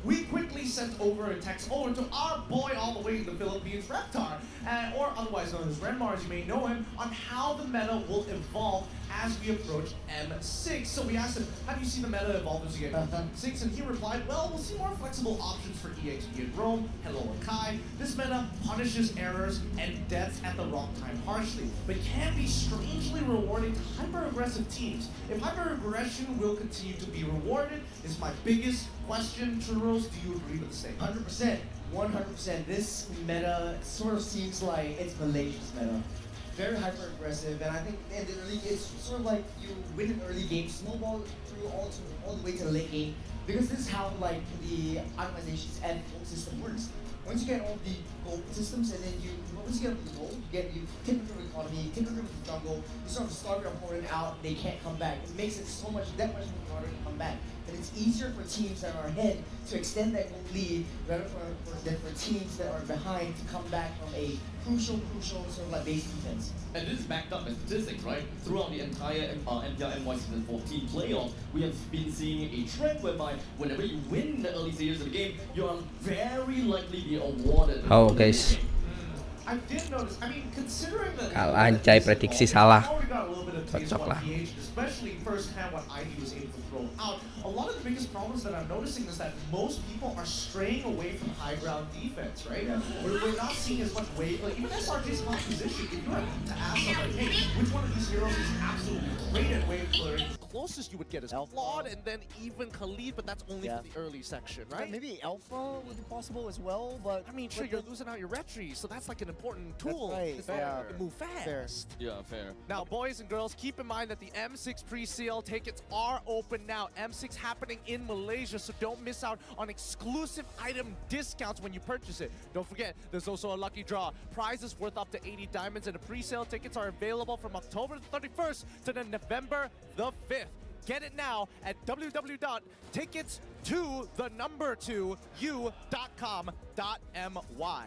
We quickly sent over a text over to our boy all the way in the Philippines, Reptar, or otherwise known as Renmar, as you may know him, on how the meta will evolve as we approach M6. So we asked him, how do you see the meta evolve as you get M6? And he replied, well, we'll see more flexible options for EXP and Rome, Hello and Kai. This meta punishes errors and deaths at the wrong time harshly, but can be strangely rewarding to hyper-aggressive teams. If hyper-aggression will continue to be rewarded is my biggest question. Churros, do you agree with the statement? 100%. 100%. This meta sort of seems like it's Malaysia's meta. Very hyper aggressive, and I think in the early game, it's sort of like you win an early game, snowball through all the way to the late game, because this is how like the optimizations and gold system works. Once you get all the gold systems, and then once you get the gold, you take control of the economy, take control of the jungle, you sort of starve your opponent out, they can't come back. It makes it that much more harder to come back. And it's easier for teams that are ahead to extend that gold lead rather than for teams that are behind to come back from a crucial sort of like base defense. And this is backed up by statistics, right? Throughout the entire MPL MY Season 14 playoff, we have been seeing a trend whereby whenever you win the early stages of the game, you are very likely be awarded. Oh guys, I did notice. I mean, considering that Kalah anjay, prediksi salah. already got a little bit of taste Cocok on lah. PH, especially firsthand what ID was able to throw out. A lot of the biggest problems that I'm noticing is that most people are straying away from high ground defense, right? We're not seeing as much weight. Like even SRG's composition, if you had to ask them, like, hey, which one of these heroes is absolutely great at wave clearing? Closest you would get is Claude and then even Khalid, but that's only for the early section, right? Maybe Alpha would be possible as well, but I mean, sure, you're losing out your retry, so that's like an important tool. right. It's Yeah. to move fast. Yeah, fair. Now, boys and girls, keep in mind that the M6 pre-sale tickets are open now. M6 happening in Malaysia, so don't miss out on exclusive item discounts when you purchase it. Don't forget, there's also a lucky draw. Prizes worth up to 80 diamonds, and the pre-sale tickets are available from October the 31st to the November the 5th. Get it now at www.tickets2u.com.my.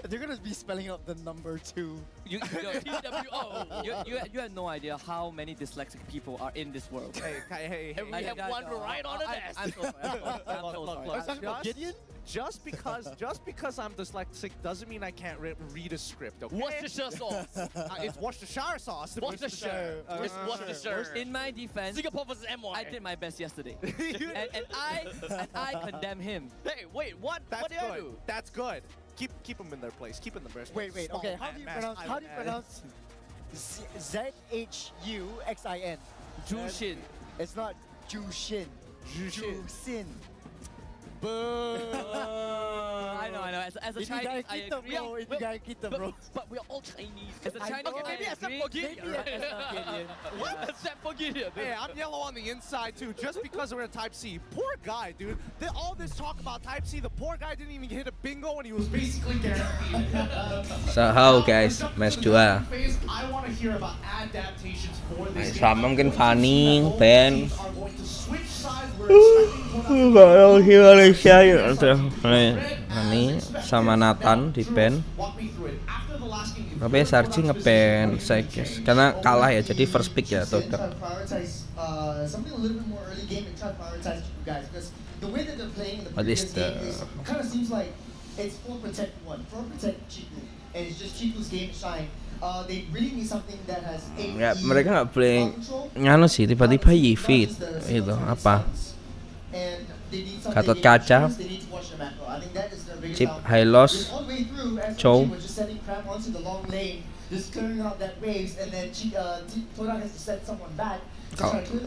they're gonna be spelling out the number 2. You have no idea how many dyslexic people are in this world. Hey, we have one right on the desk. I'm so sorry. Gideon? Just because I'm dyslexic doesn't mean I can't read a script, okay? Worcestershire sauce. It's Worcestershire sauce. Worcestershire. It's Worcestershire. In my defense, Singapore versus MY. I did my best yesterday, and I condemn him. Hey, wait, what? That's What did I good. do? That's good. Keep them in their place. Keep them in their place. Wait. Okay, how do you pronounce ZHUXIN? Jushin. It's not Jushin. Jusin. Boo! I know. As a Ini Chinese, guy I kita agree. bro. Ini guy kita bro. But we're all Chinese. As a Chinese, Okay, maybe I except agree. for Gideon. Maybe right? except Gideon. What? Except for Gideon. Hey, I'm yellow on the inside too, just because we're in Type C. Poor guy, dude. All this talk about Type C, the poor guy didn't even hit a bingo and he was Basically guaranteed. So how guys, match 2. I want to hear about adaptations for this game. Sama mungkin Fanny, Ben. Teams are going to switch sides. We're expecting Kalau di Malaysia ya, Fanny sama Nathan di ban. Walk me through it. After the last game, Tapi SRG nge-ban saya guys, karena kalah ya, jadi first pick ya Todak. Prioritize something a little bit more early game and try to prioritize you guys because the way that they're playing in the What is previous game the- is kind of seems like it's 4 protect 1, 4 protect Chiku, and it's just Chiku's game to shine. They really need something that has Ya mereka nggak boleh nganu sih, tiba-tiba YV itu apa? Gatot Kaca, Chip, High Loss, Chow.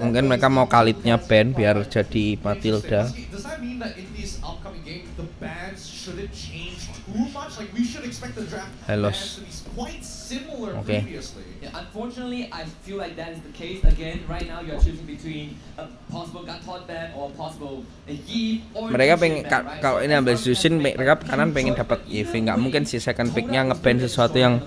Mungkin mereka mau Khalidnya ban biar jadi Matilda. Does that mean that in these upcoming games the bans shouldn't change too much? Like we should expect the draft Hellos. bans to be quite similar Okay. previously. Yeah, unfortunately, I feel like that is the case. Again, right now you're choosing between a possible Gatot ban or possible Yi or Mereka Jushin pengen ban, right? kalau ini ambil Jushin, mereka kanan pengen dapat YV, nggak mungkin si second picknya nge-ban sesuatu yang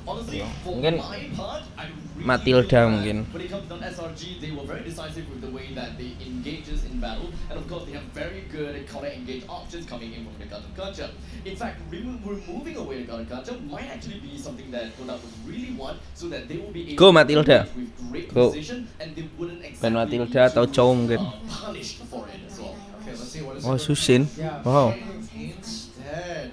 Honestly, for mungkin my part, I really Matilda mungkin. When it comes down to SRG, they were very decisive with the way that they engages in battle, and of course they have very good counter engage options coming in from the Gatot Kaca. In fact, removing away the Gatot Kaca might actually be something that Todak would really want, so that they will be able Go to Matilda. engage with great Go. precision, and they wouldn't Ban exactly Matilda be atau Chow mungkin. punished for it as well. Okay, let's see what is Oh Jushin, wow. instead.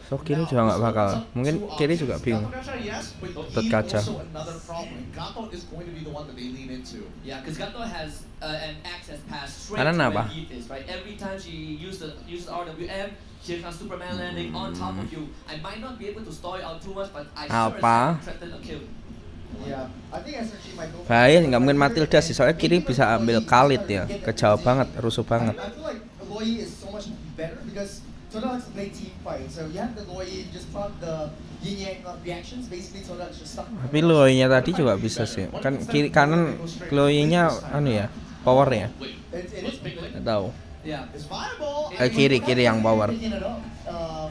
So kiri juga nggak bakal, mungkin kiri juga bingung. Gatot Kaca. Also another problem. Gatot is going to be the one that they lean into. Yeah, because Gatot has an access pass straight Karena to apa? where Heath is, right? Every time she uses RWM, she has Superman landing on top of you. I might not be able to stall it out too much, but I sure Apa? as threaten a kill. Yeah, I think SRG might go. Bahaya, nggak mungkin Matilda sih, soalnya kiri bisa ambil Khalid ya, kejauh banget, rusuh banget. I feel like Loi is so much better because Todak likes to play team fight. So you have the Loi, just pop the yin yang reactions. Basically, Todak's just stuck. Tapi Loy-nya tadi juga bisa sih, kan kiri kanan Loy-nya anu ya, power ya, It is big. nggak tahu. Yeah. It's viable. Kiri yang power. Picking it up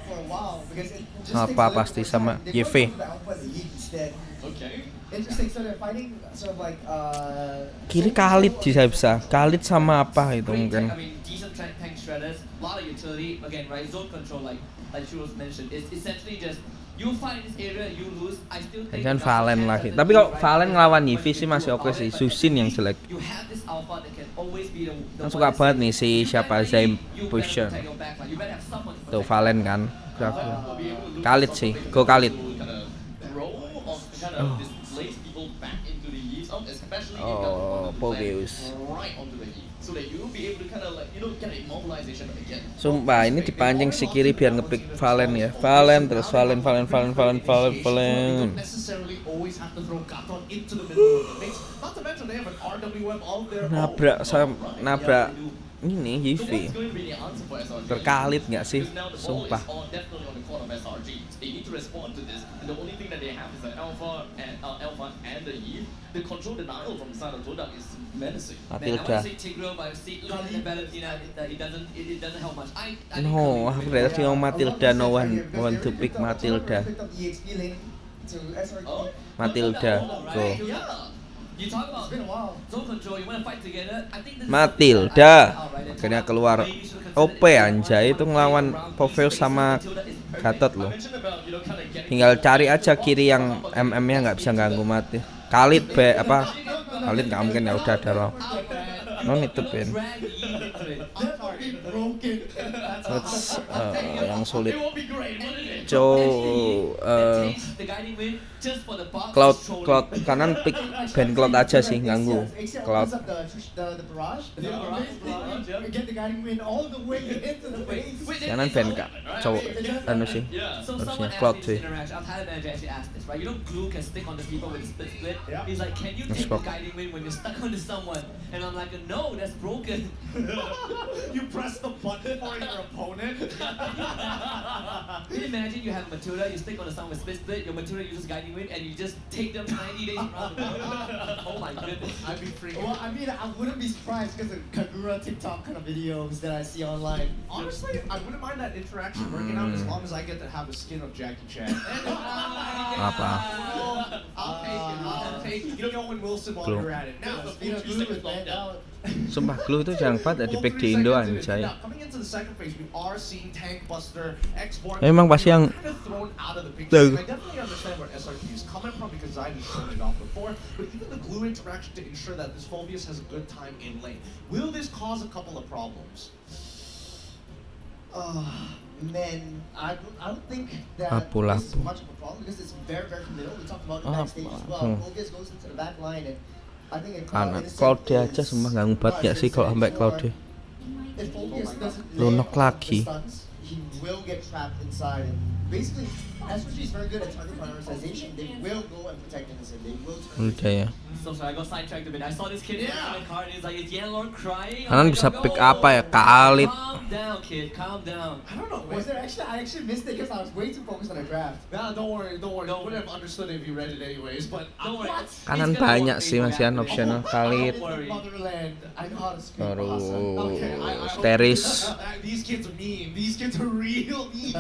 for a while because it just Apa takes a little pasti bit of sama time. They YV. probably go down for the Yi instead. Okay. Interesting. So they're fighting sort of like Kiri Khalid bisa, Khalid sama apa itu Great mungkin. tank, I mean, decent tank shredders, a lot of utility. Again, right? Zone control, like Shuros mentioned, it's essentially just you fight in this area, you lose. I still think Dan Gatot Valen can lagi. have the Tapi lead, kalau right? Valen Because ngelawan you Yivi sih masih can oke sih. always Susin yang jelek. You have this alpha that can always be the Kan suka one banget that nih says, si you siapa better Zaim lead, you better Pusher. protect your backline, you better have someone to Tuh protect Valen your kan. Khalid sih, go Khalid. Oh, Pogeus. Sumpah ini dipancing si kiri biar ngepick Valen ya. Valen terus Valen. Nabrak ini Yivi. Terkalit nggak sih? Sumpah. Matilda. No, aku dari tadi ngomong Matilda, no one want to pick Matilda. Matilda, go. Matilda. Akhirnya keluar. OP anjay itu ngelawan Poveus sama Gatot loh. Tinggal cari aja kiri yang MM-nya nggak bisa ganggu mati. Khalid Khalid nggak mungkin, ya udah ada loh. No need to pin. That's yang sulit. Cloud kanan pick ban Cloud aja sih, ganggu Cloud. Kanan ban Kak cowok anu sih, harusnya Cloud sih. No, that's broken. You press the button for your opponent. Can you imagine you have Matilda, you stick on the someone with split, your Matilda uses guiding wind, and you just take them 90 days around the world. Oh my goodness. I'd be freaking. Well, I mean, I wouldn't be surprised because of Kagura TikTok kind of videos that I see online. Honestly, I wouldn't mind that interaction working out as long as I get to have a skin of Jackie Chan. Apa? I'll take it. You know, Owen Wilson while you're at it. Now, Sumpah Glue itu jarang banget di pick di Indo anjay. Memang pasti yang Man, I don't think that Apu-lapu. this is much of a problem because it's very middle. We talked about it backstage as well. Focus goes into the back line and I think in Cloud aja sumpah ganggu banget gak sih kalau sampai Cloud deh. Lunok lagi. He will get trapped inside and basically S14 is very good at target prioritization. They will go and protect innocent. They will Udah ya. So sorry, I got sidetracked a bit. I saw this kid in the car and he's like, is Yellow crying? Kanan bisa pick apa ya? Khalid. Calm down, kid. Calm down. I don't know. Was there actually? I actually missed it because I was way too focused on the draft. Nah, don't worry. I would have understood if you read it anyways. But Don't worry. Kanan banyak sih masihan optional Khalid. Motherland. I know how to speak. Baru Awesome. Teris. These kids are mean. These kids are real mean.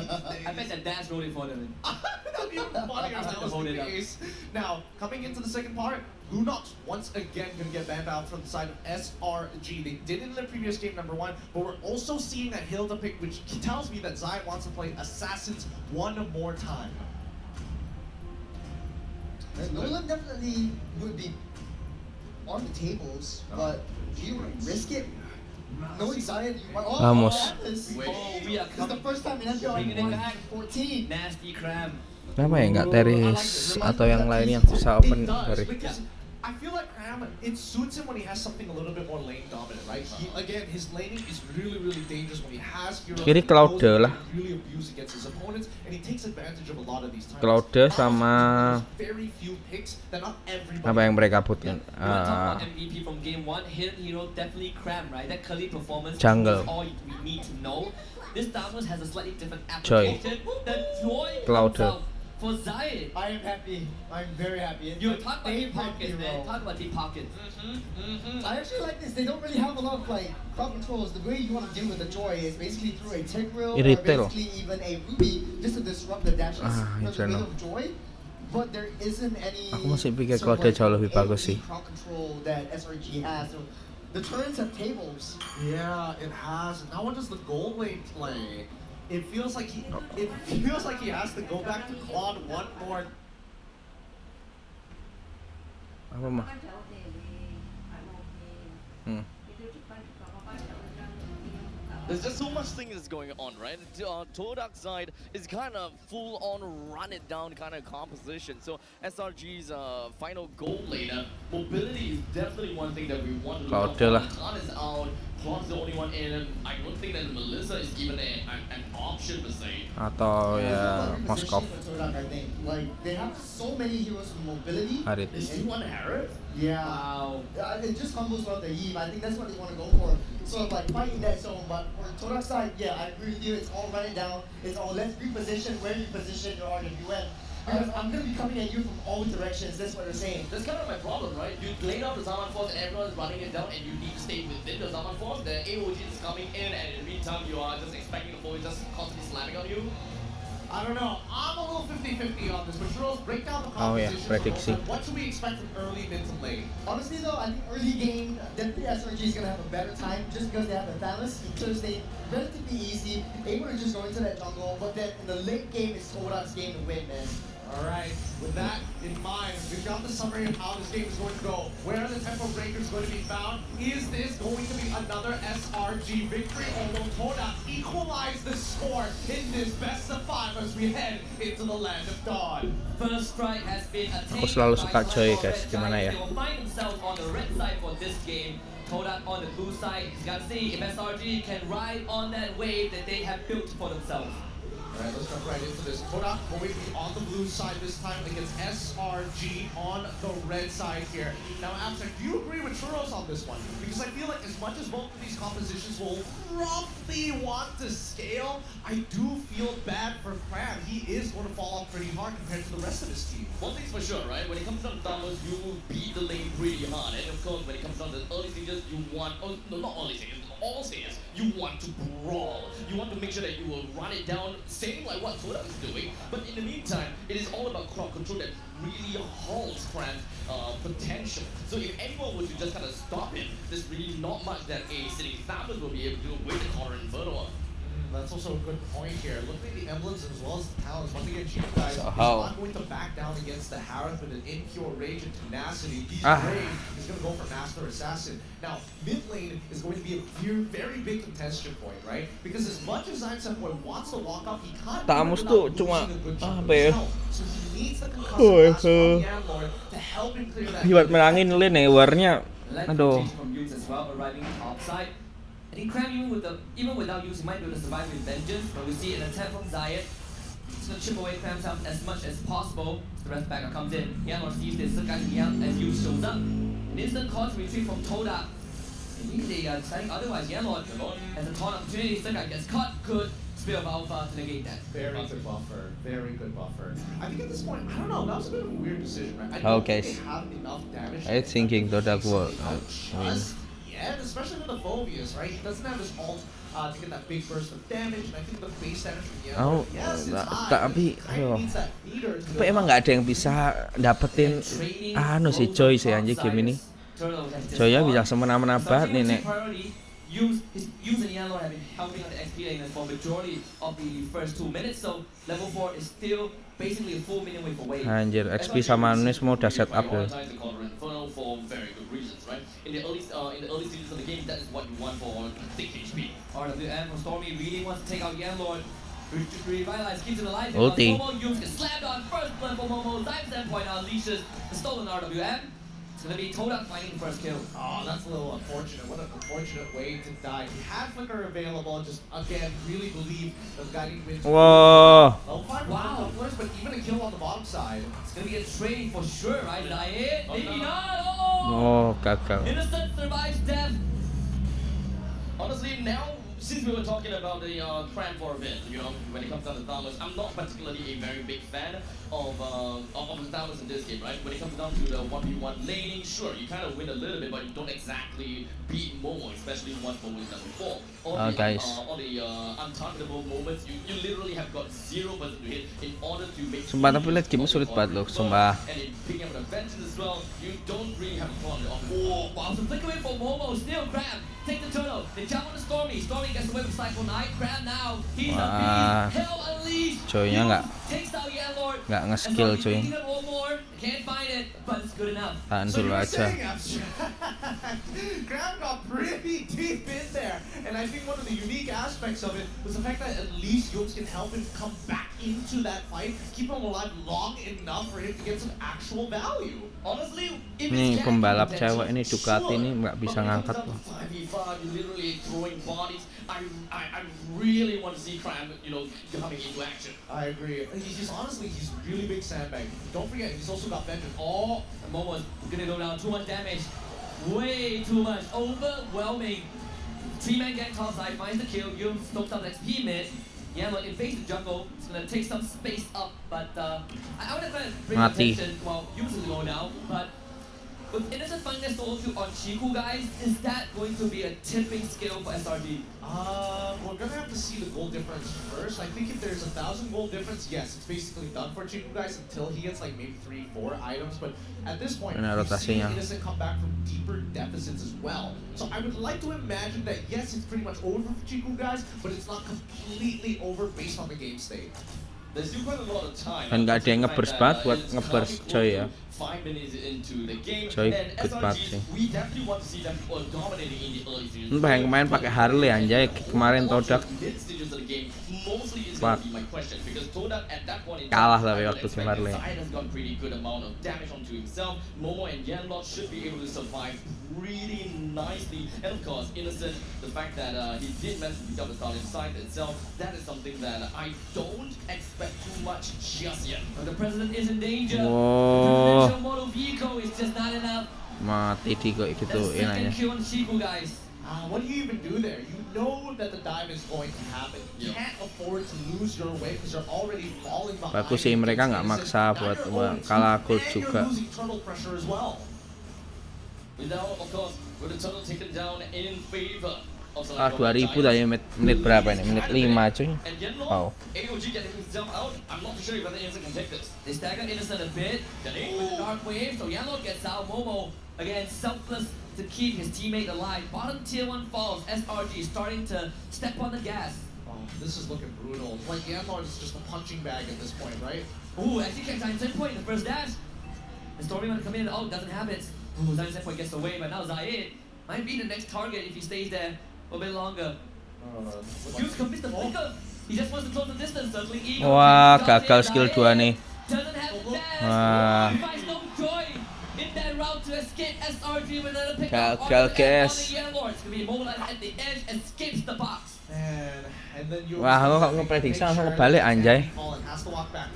I bet that dad's rolling for them. That'd be even funnier if that was the case. Now, coming into the second part, Lunox once again gonna get banned out from the side of SRG. They did it in the previous game, number 1, but we're also seeing a Hilda pick, which tells me that Zion wants to play Assassins one more time. Nolan definitely would be on the tables, but do you risk it? No Zion, Vamos. This We are is the first time in NPL bringing it back. 14. Nasty cram. Kenapa ya nggak Teris atau yang lain yang bisa open dari? I feel like Ram, it suits him when he has something a little bit more lane dominant, right? Again, his laning is really dangerous when he has heroes. Kiri Cloud lah. Really abuse against his opponents, and he takes advantage of a lot of these times. Cloud sama very few picks that not everybody. apa yang mereka putkan? MVP from game 1, hidden hero definitely cram, right? That Kali performance Jungle. is all we need to know. This Damos has a slightly different Joy. application. That Joy Cloud. comes out for Zion. I am happy. I'm very happy. You talk about deep pockets, man. Talk about deep pockets. I actually like this. They don't really have a lot of like crowd controls. The way you want to deal with the Joy is basically through a Tigreal or Irritated. basically even a Ruby just to disrupt the dashes from the middle of Joy. But there isn't any Aku masih pikir sort of, Cloud jauh lebih bagus sih. crowd control that SRG has. So the turrets have tables. Yeah, it has. Now what does the gold lane play? It feels like he has to go back to Claude one more. Apa mah? There's just so much things going on, right? Todak side is kind of full on run it down kind of composition. So SRG's final goal later, mobility is definitely one thing that we want to look at. Khan is out, Klon's the only one in, and I don't think that Melissa is even an option per se. Atau ya Moskov. I think like they have so many heroes with mobility. Harit. Is he one Harris? Yeah. Wow. It just combos well the Eve. I think that's what they want to go for. Sort of like fighting that zone. But for Todak's side, yeah, I agree with you. It's all running down. It's all let's reposition where you position your RWM. Because I'm going to be coming at you from all directions. That's what they're saying. That's kind of my problem, right? You laid off the Zaman Force and everyone's running it down and you need to stay within the Zaman Force. The AOG is coming in and in the meantime you are just expecting the foe just constantly slamming on you. I don't know. I'm a little 50-50 on this, but Churros, break down the composition. Prediksi. What should we expect from early, mid, to late? Honestly though, I think early game, definitely SRG is going to have a better time just because they have the Thanos. Because they relatively easy, able to just go into that jungle, but then in the late game, it's Todak's game to win, man. Alright, with that in mind, we've got the summary of how this game is going to go. Where are the tempo breakers going to be found? Is this going to be another SRG victory, or will Todak equalize the score in this best of 5 as we head into the land of dawn? First strike has been attained. Aku selalu suka Joy guys, gimana ya? They will find themselves on the red side for this game. Todak on the blue side. He's got to see if SRG can ride on that wave that they have built for themselves. Alright, let's jump right into this. Todak going to be on the blue side this time against SRG on the red side here. Now, Abstract, do you agree with Churros on this one? Because I feel like as much as both of these compositions will roughly want to scale, I do feel bad for Crab. He is going to fall off pretty hard compared to the rest of his team. One thing's for sure, right? When it comes down to Thanos, you beat the lane pretty hard. And of course, when it comes down to the early stages, you want, oh, no, not early stages, all stages, you want to brawl. You want to make sure that you will run it down, same like what Todak is doing. But in the meantime, it is all about crowd control that really halts Crab's potential. So if anyone were to just kind of stop him, there's really not much that a sitting Thanos will be able to do with the Corner Inferno. That's also a good point here. Looking at the emblems as well as the talents, once again, you guys is not going to back down against the Harith with an impure rage and tenacity. He's brave. He's going to go for Master Assassin. Now, mid lane is going to be a very big contention point, right? Because as much as Boy wants to walk up, he can't Tamus tuh cuma apa ya? So he needs the concussive blast from the Landlord to help him clear that. Buat menangin lane ya warnya. Aduh. I think Crab, even without use, he might be able to survive with vengeance, but we see an attack from Zayat. He's going to chip away Crab's health as much as possible. The rest backer comes in. Yanor sees this, as Yu shows up. An instant call to retreat from Todak. Maybe they are deciding otherwise. Yanor has a ton opportunity. Sukai gets caught. Good spill of alpha to negate that. Very good buffer. Very good buffer. I think at this point, I don't know, that was a bit of a weird decision, right? I don't think they have enough damage. I thinking Todak will win. Yeah, especially with the Phobias, right? He doesn't have his ult to get that big burst of damage, and I think the base damage from Yellow, yes, it's high. Tapi emang nggak ada yang bisa dapetin si Joy sih anjir game ini. Joy-nya bisa semena-mena banget nih, Nek. Use and Yellow have been helping on the XP lane for majority of the first 2 minutes, so level 4 is still basically a full minion wave away. Anjir, XP sama Nunes semua udah set up ya. For very good reasons, right? In the early stages of the game, that is what you want for thick HP. RWM from Stormy really wants to take out Yanlord. Revitalize, keeps it alive. Ulti. Momo Yums gets slammed on first blood for Momo. Time standpoint unleashes the stolen RWM. It's gonna be Todak finding the first kill. Oh, that's a little unfortunate. What an unfortunate way to die. He had Flicker available, just again, really believe the guiding wins. Whoa. Wow. But even a kill on the bottom side. It's gonna be a trade for sure, right? Did I hit? Maybe not. Oh, gagal. Innocent survives death. Honestly, now, since we were talking about the cram for a bit, you know, when it comes down to Thanos, I'm not particularly a very big fan of the Thanos in this game, right? When it comes down to the 1v1 laning, sure, you kind of win a little bit, but you don't exactly beat Momo, especially once Momo is level 4. All the untargetable moments, you literally have got 0% to hit in order to make. Sumpah, tapi late game sulit banget loh, sumpah. And in picking up the vengeance as well, you don't really have a problem of. Oh, wow, so flick away from Momo, still Crab. Take the turtle, they jump on the Stormy. Stormy gets away with Cycle 9. Crab now, he's a beast. Hell unleashed. Joy-nya nggak nge-skill cuy. Can't find it, but it's good enough. Tahan dulu aja. Graham got pretty deep in there, and I think one of the unique aspects of it was the fact that at least Yomes can help him come back into that fight, keep him alive long enough for him to get some actual value. Honestly, if Nih it's pembalap potential, cewek ini Ducati ini nggak bisa ngangkat loh. 5v5, you're literally throwing bodies. I really want to see Cram, coming into action. I agree. He's honestly, he's really big sandbag. Don't forget, he's also got vengeance. Oh, Momo's gonna go down. Too much damage. Way too much. Overwhelming. 3-man gang top side finds the kill. Yum stokes up XP mid. Yeah, look, invades the jungle. It's gonna take some space up, but I would have bring attention. Well, Yum is going down, but with Innocent finding their solo kill on Chiku, guys, is that going to be a tipping scale for SRG? We're gonna have to see the gold difference first. I think if there's 1,000 gold difference, yes, it's basically done for Chiku guys until he gets like maybe 3-4 items. But at this point, we've seen Innocent come back from deeper deficits as well. So I would like to imagine that yes, it's pretty much over for Chiku guys, but it's not completely over based on the game state. There's still quite a lot of time. Kan nggak ada yang nge-burst banget buat nge-burst coy ya. 5 minutes into the game, Coy, and good banget sih. we definitely want to see them dominating in the early stages. Entah yang kemarin pakai Harley anjay, kemarin Todak. Fuck. Kalah lah waktu game Harley. Has got pretty good amount of damage onto himself. Momo and Yanlot should be able to survive really nicely, and of course, Innocent, the fact that he did manage to pick up the starting side itself, that is something that I don't expect too much just yet. The president is in danger. Wow. The model vehicle is just not enough. Mati di kok gituin aja. Kill on Chiku, guys. What do you even do there? You know that the dive is going to happen. You can't afford to lose your way because you're already falling behind. Bagus sih mereka nggak maksa buat kalah gold juga. Of course, with the turtle taken down in favor. 2000 tadi menit berapa ini? Menit 5 cuy. Wow. AOG getting himself out. I'm not sure whether Innocent can take this. They stagger Innocent a bit with the dark wave, so Yellow gets out. Momo again selfless to keep his teammate alive. Bottom tier 1 falls. SRG starting to step on the gas. Oh, this is looking brutal. Like Yanlord is just a punching bag at this point, right? Ooh, actually can't time 10 point in the first dash. The Stormy want to come in. Oh, doesn't have it. Ooh, 10 point gets away, but now Zaid might be the next target if he stays there a bit longer. Use commits the flicker. He just wants to close the distance. Circling Eagle. Wah, gagal skill 2 nih. Doesn't have dash. Wah. He finds no joy in that route to escape. SRG with another pick Gagal, up on guys. the Yellow. It's gonna be mobilized at the edge, escapes the box. And then you Wah, aku kok ngeprediksi langsung kebalik anjay. Has to walk back.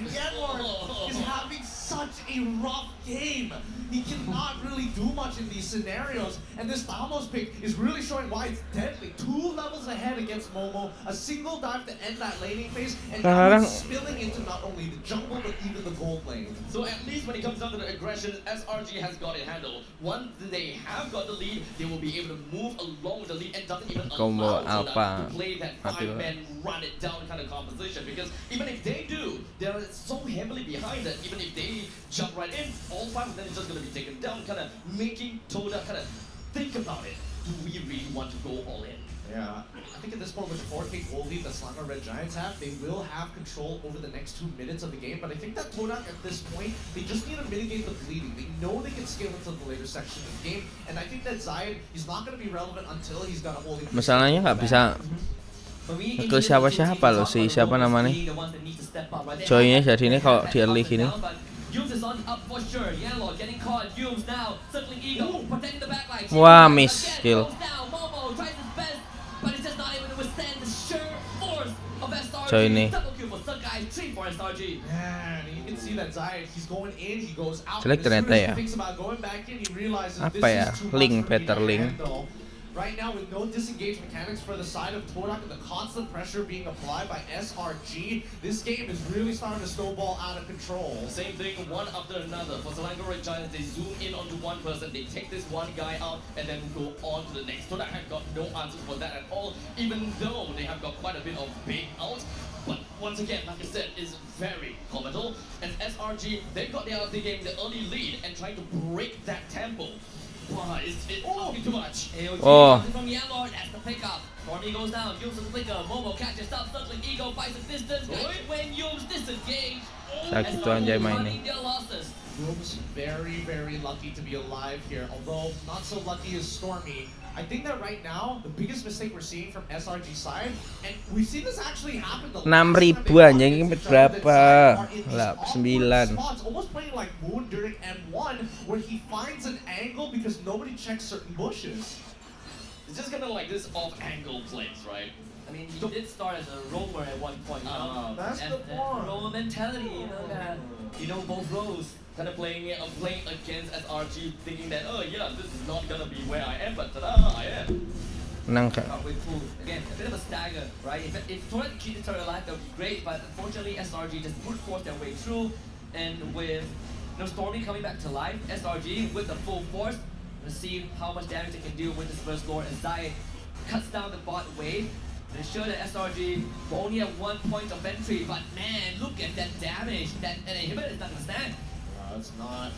Yanlord is having such a rough game. He cannot really do much in these scenarios, and this Thamos pick is really showing why it's deadly. 2 levels ahead against Momo, a single dive to end that laning phase, and now it's spilling into not only the jungle but even the gold lane. So at least when it comes down to the aggression, SRG has got it handled. Once they have got the lead, they will be able to move along with the lead and doesn't even allow Todak to play that 5-man run it down kind of composition, because even if they do, they're so heavily behind that even if they jump right in, all 5 of them is just going to be taken down, kind of making Toda kind of think about it. Do we really want to go all in? Yeah, I think at this point with the 4K gold lead that Selangor Red Giants have, they will have control over the next 2 minutes of the game, but I think that Todak at this point, they just need to mitigate the bleeding. They know they can scale into the later section of the game, and I think that Zaid, he's not going to be relevant until he's got a holding. Masalahnya nggak bisa ke siapa-siapa loh, si siapa namanya Joy-nya jadi ini kalau di early gini. Wah, miss kill. Joy ini jelek ternyata ya. Apa ya, link, better link. Right now, with no disengage mechanics for the side of Todak and the constant pressure being applied by SRG, this game is really starting to snowball out of control. Same thing, one after another. For Selangor Red Giants, they zoom in onto one person, they take this one guy out, and then go on to the next. Todak have got no answer for that at all, even though they have got quite a bit of big outs. But once again, like I said, is very comical. And SRG, they got the game, the early lead, and trying to break that tempo. Wow, it's asking too much. Oh. From Yellow, that's the pickup. Stormy goes down, uses the flicker. Momo catches up, circling Ego, fights the distance. When Yums disengage, Sakit tuh anjay mainnya. their losses. Room's very, very lucky to be alive here. Although not so lucky as Stormy. I think that right now the biggest mistake we're seeing from SRG side, and we've seen this actually happen. 6.000 anjing ini berapa? 9. Almost playing like Moon during M1, where he finds an angle because nobody checks certain bushes. It's just kind of like this off-angle plays, right? I mean, he did start as a roamer at one point, you know? That's and the point. roamer mentality, you know both roles. Kind of playing against SRG, thinking that, oh yeah, this is not gonna be where I am, but tada, I am. Menang Kak. Again, a bit of a stagger, right? If Todak keep the turret alive, that would be great, but unfortunately SRG just brute force their way through, and with Stormy coming back to life, SRG with the full force, let's see how much damage they can do with this first lord as Zai cuts down the bot wave. They show that SRG will only have 1 point of entry, but man, look at that damage. That inhibitor is not gonna stand. It's not.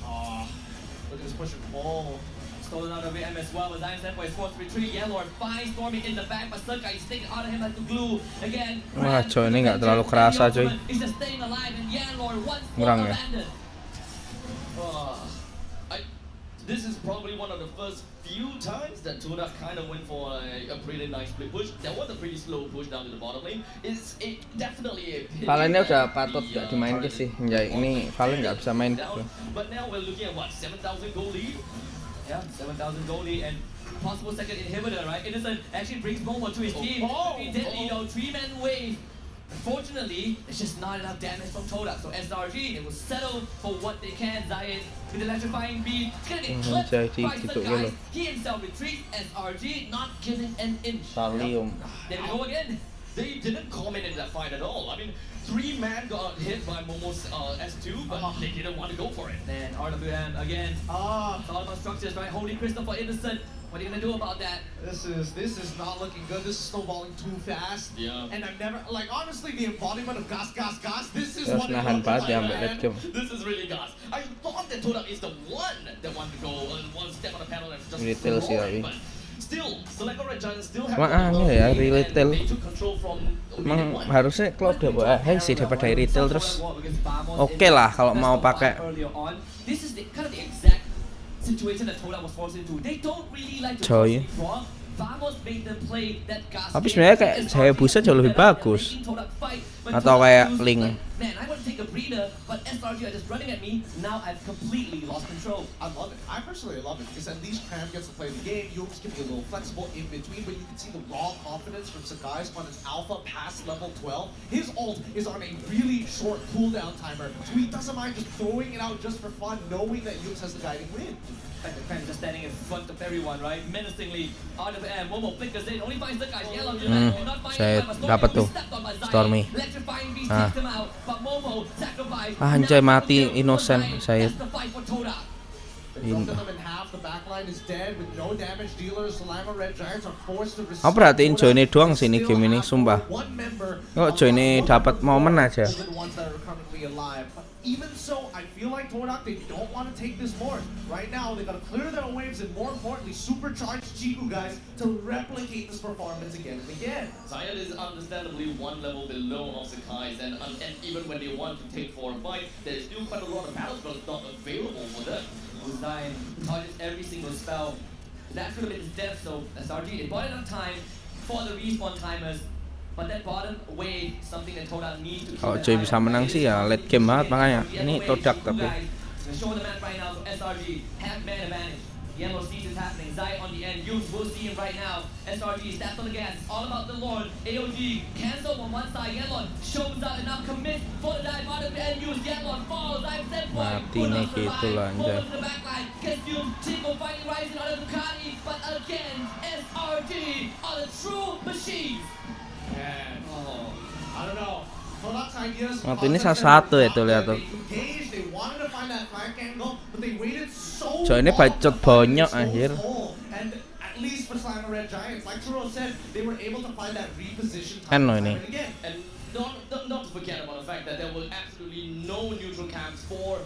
Look at this push and pull. Stolen out of VM as well. As Zion Senpai is forced to retreat. Yellow finds Stormy in the back, but Suka is sticking out of him like the glue. Again, Wah, coy, ini nggak terlalu kerasa, coy. He's just staying alive, and Yellow once Kurang more ya. abandoned. This is probably one of the first few times that Todak kind of went for a pretty nice split push. That was a pretty slow push down to the bottom lane. It's definitely a pity. Valennya udah patut gak dimainin sih. Anjay, ini Valen nggak bisa main gitu. But now we're looking at what, 7,000 gold lead? Yeah, 7,000 gold lead and possible second inhibitor, right? Innocent actually brings Momo to his team. He did, 3-man wave. Unfortunately, it's just not enough damage from Todak. So SRG, they will settle for what they can. Zion with electrifying beat. It's gonna get clipped by some guys. He himself retreats. SRG not giving an inch. Salium. There we go again. They didn't comment in that fight at all. I mean, 3-man got hit by Momo's S2, but they didn't want to go for it. And RWM again. It's all about structures, right? Holy Crystal for Innocent. What are you gonna do about that? This is not looking good. This is snowballing too fast. Yeah. And I've never, like, honestly, the embodiment of gas. This is Terus what it nahan looks banget ya like, sampai late man. game. This is really gas. I thought that Todak is the one that wanted to go one step on the panel and just Retail sih roar, tapi. but still, Selangor Giants still have Makanya ya, retail. they took control from Emang harusnya kalau udah baik sih daripada retail terus oke lah kalau mau pakai. This is the kind of the exact situation that Todak was forced into. They don't really like to Coy. force wrong. Vamos made them play that gas. Tapi sebenarnya kayak saya busa jauh lebih bagus. Atau kayak Link. Man, I want to take a breather, but SRG are just running at me. Now I've completely lost control. I love it. I personally love it because at least Cram gets to play the game. Yokes can be a little flexible in between, but you can see the raw confidence from Sakai's on his alpha past level 12. His ult is on a really short cooldown timer, so he doesn't mind just throwing it out just for fun, knowing that Yokes has the guiding wind. The Cram just standing in front of everyone, right? Menacingly out of the air. Momo flickers in, only finds the guys. Yellow not finding Saya him, but dapat tuh stepped on by Zion. Stormy. Electrifying beast Ah. takes him out, but Momo sacrificed. Anjay, mati innocent saya. That's the fight for Todak. They broke them in half. The backline is dead with no damage dealers. Selangor Red Giants are forced to receive. Aku perhatiin Joy ini doang sih ini game ini, sumpah. Kok Joy ini dapat momen aja. Even so, I feel like Todak, they don't want to take this more. Right now, they got to clear their waves and more importantly, supercharge Chiku guys to replicate this performance again and again. Zion is understandably one level below of Sakai's, and even when they want to take for a fight, there's still quite a lot of battles, but it's not available for them. Zion targets every single spell. That could have been his death, so SRG, it bought enough time for the respawn timers. But that bottom wave, something that Todak needs to keep. Kalau Joy bisa menang sih ya late game banget makanya. Ini Todak tapi. Show the map right now, so SRG have man advantage. Yellow sees it's happening. Zai on the end. Youth will see him right now. SRG steps on the gas. It's all about the Lord. AOG cancel on one side. Yellow shows up and now commits for the dive out of the end. Use Yellow falls. I've said Mati nih gitu lah anjay. the backline. Gets you. Chico fighting rising out of Ducati. But again, SRG are the true machines. Man, I don't know. Todak's ideas. Waktu ini salah satu ya tuh lihat tuh. They wanted to find that flank angle, but they waited so Joy ini bacot banyak anjir. And at least for Selangor Red Giants, like Turo said, they were able to find that reposition Kan time loh and ini. again. And not to forget about the fact that there was absolutely no neutral camps for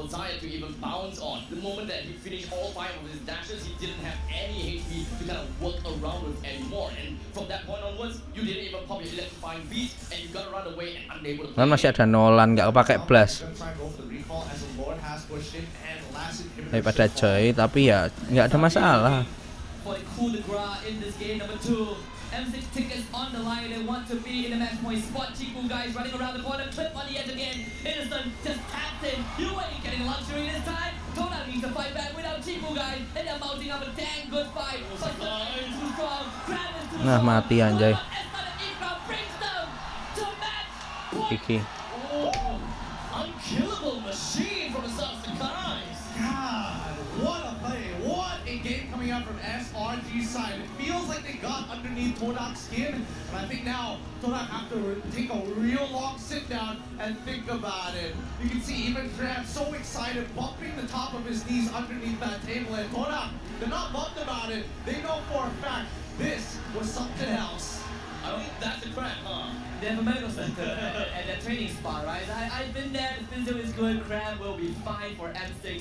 Zion to even bounce on. The moment that he finished all 5 of his dashes, he didn't have any HP to kind of work around with anymore. And from that point onwards, you didn't even pop your electrifying beast, and you got to run away and unable to. Kan masih ada Nolan nggak kepake blast. Gonna try and go for the recall as the Lord has daripada Joy, tapi ya nggak ada masalah. For the coup de grace in this game, number 2. M6 tickets on the line, they want to be in the match point spot. Chiku guys running around the corner, clip on the edge again. Innocent just taps in. You ain't getting luxury this time. Todak needs to fight back without Chiku guys. And they're mounting up a dang good fight. But is too strong. Crab is too Nah, strong. mati anjay. Brings them to match point. Kiki. Unkillable machine from the South guys. God, what a play. What a game coming out from SRG's side. It feels like they got underneath Todak's skin. And I think now Todak have to take a real long sit down and think about it. You can see even Grab so excited, bumping the top of his knees underneath that table. And Todak, they're not bummed about it. They know for a fact this was something else. I think that's a crap, huh? They have a medical center at their training spot, right? I've been there, the physio is good, Crab will be fine for M6.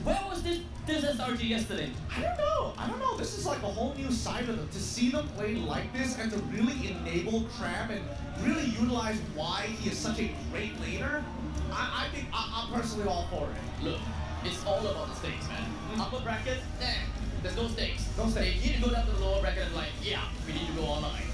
Where was this SRG yesterday? I don't know. This is like a whole new side of them. To see them play like this and to really enable Cram and really utilize why he is such a great laner, I think I'm personally all for it. Look, it's all about the stakes, man. Upper bracket, there's no stakes. No stakes. If you need to go down to the lower bracket and like, yeah, we need to go online.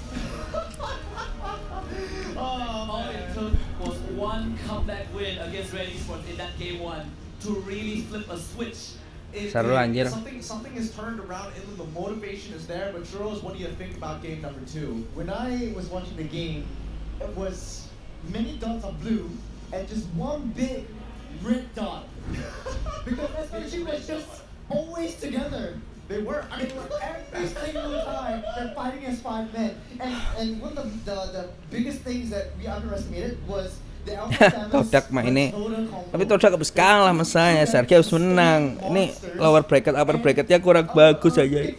All it took was one comeback win against Red Esports in that game 1 to really flip a switch. Seru anjir. Something is turned around and the motivation is there, but Churros, what do you think about game number 2? When I was watching the game, it was many dots of blue and just one big red dot. Because SRG was just always together. They were. I mean, Every single time they're fighting as 5 men. And one of the biggest things that we underestimated was the Alpha Todak mainnya. Tapi Todak habis kalah sama saya, SRG harus menang. Ini lower bracket, upper bracketnya kurang bagus aja.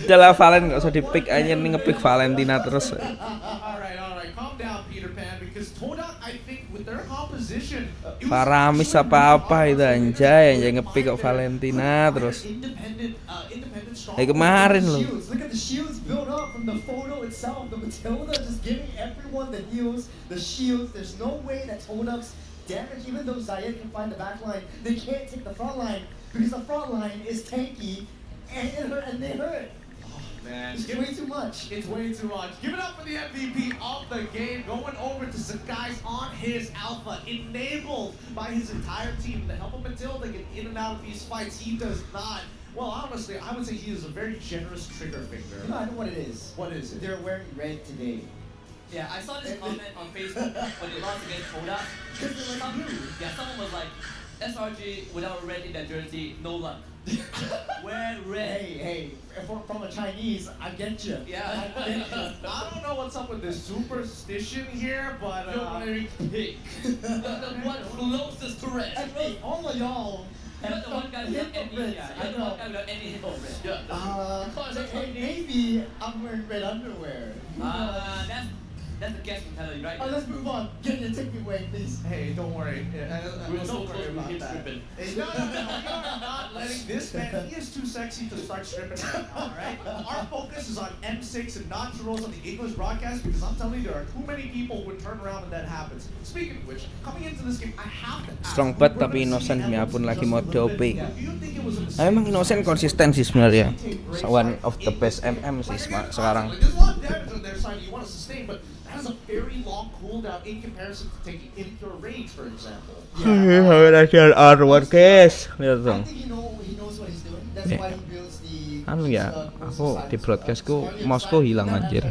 Jalan Valen nggak usah di-pick aja, nih nge-pick Valentina terus. Alright, calm down, Peter Pan, because Todak, I think, with their composition, Faramis apa-apa itu anjay, nge-pick kok Valentina terus. Kemarin loh. Look at the shields built up from the photo itself. The Matilda just giving everyone the heals, the shields. There's no way that Todak's damage, even though Zayed can find the back line, they can't take the front line because the front line is tanky and they hurt. Man, it's way too much. It's way too much. Give it up for the MVP of the game, going over to Sakai's on his alpha, enabled by his entire team to help him Matilda get in and out of these fights. He does not. Well, honestly, I would say he is a very generous trigger finger. You know, I know what it is. What is it? They're wearing red today. Yeah, I saw this comment on Facebook when they lost against Todak. Someone was like, SRG without red in their jersey, no luck. Wear red. Hey, from a Chinese, I get you. Yeah. I don't know what's up with this superstition here, but You're wearing pink. The one closest to red. Hey, all of y'all. You're the one guy without any, you're the one guy without any hint of red. Yeah. Maybe I'm wearing red underwear. That's the guess mentality, right? Let's move on. Get your ticket away, please. hey, don't worry. We're so Don't close worry to about him that. stripping. Hey, no, we are not letting this man. He is too sexy to start stripping right now, alright? Our focus is on M6 and not Churros on the English broadcast because I'm telling you, there are too many people who would turn around when that happens. Speaking of which, coming into this game, I have to ask. Strong bet tapi Innocent ya pun lagi mode OP. Emang Innocent konsisten sih sebenarnya. One of the best MM sih sekarang. There's a lot of damage on their side you want to sustain, but that is a very long cooldown in comparison to taking Impure Rage, for example. Ada artwork guys, lihat dong. I think he knows what he's doing. That's why he builds the. Anu ya, aku di broadcastku mouse-ku hilang anjir.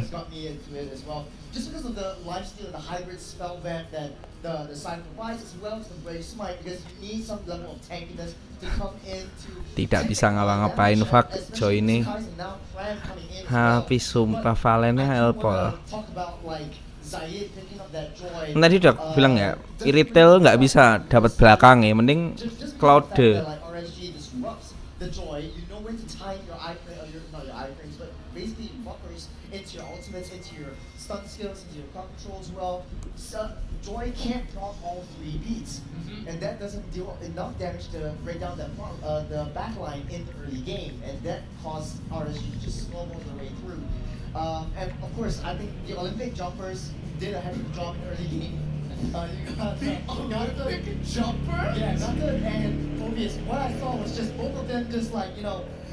Just because of the lifesteal and the hybrid spell vamp that the side provides as well as the Brave Smite, because you need some level of tankiness to come into. Tidak bisa ngapa-ngapain Fak Joy ini. Habis sumpah Valennya helpful. Tadi udah bilang ya, Iritel nggak bisa dapat belakang ya, mending Cloud. The joy, you know when to time your not your iframes, but basically buffers into your ultimates, into your stun skills, into your control as well. So, Joy can't proc all 3 beats, and that doesn't deal enough damage to break down that the backline in the early game, and that caused RSG to just snowball their way through. And of course, I think the Olympic jumpers did a heck of a job in the early game. You got Olympic jumper? Yeah, Gunter and Mobius. What I saw was just both of them just like,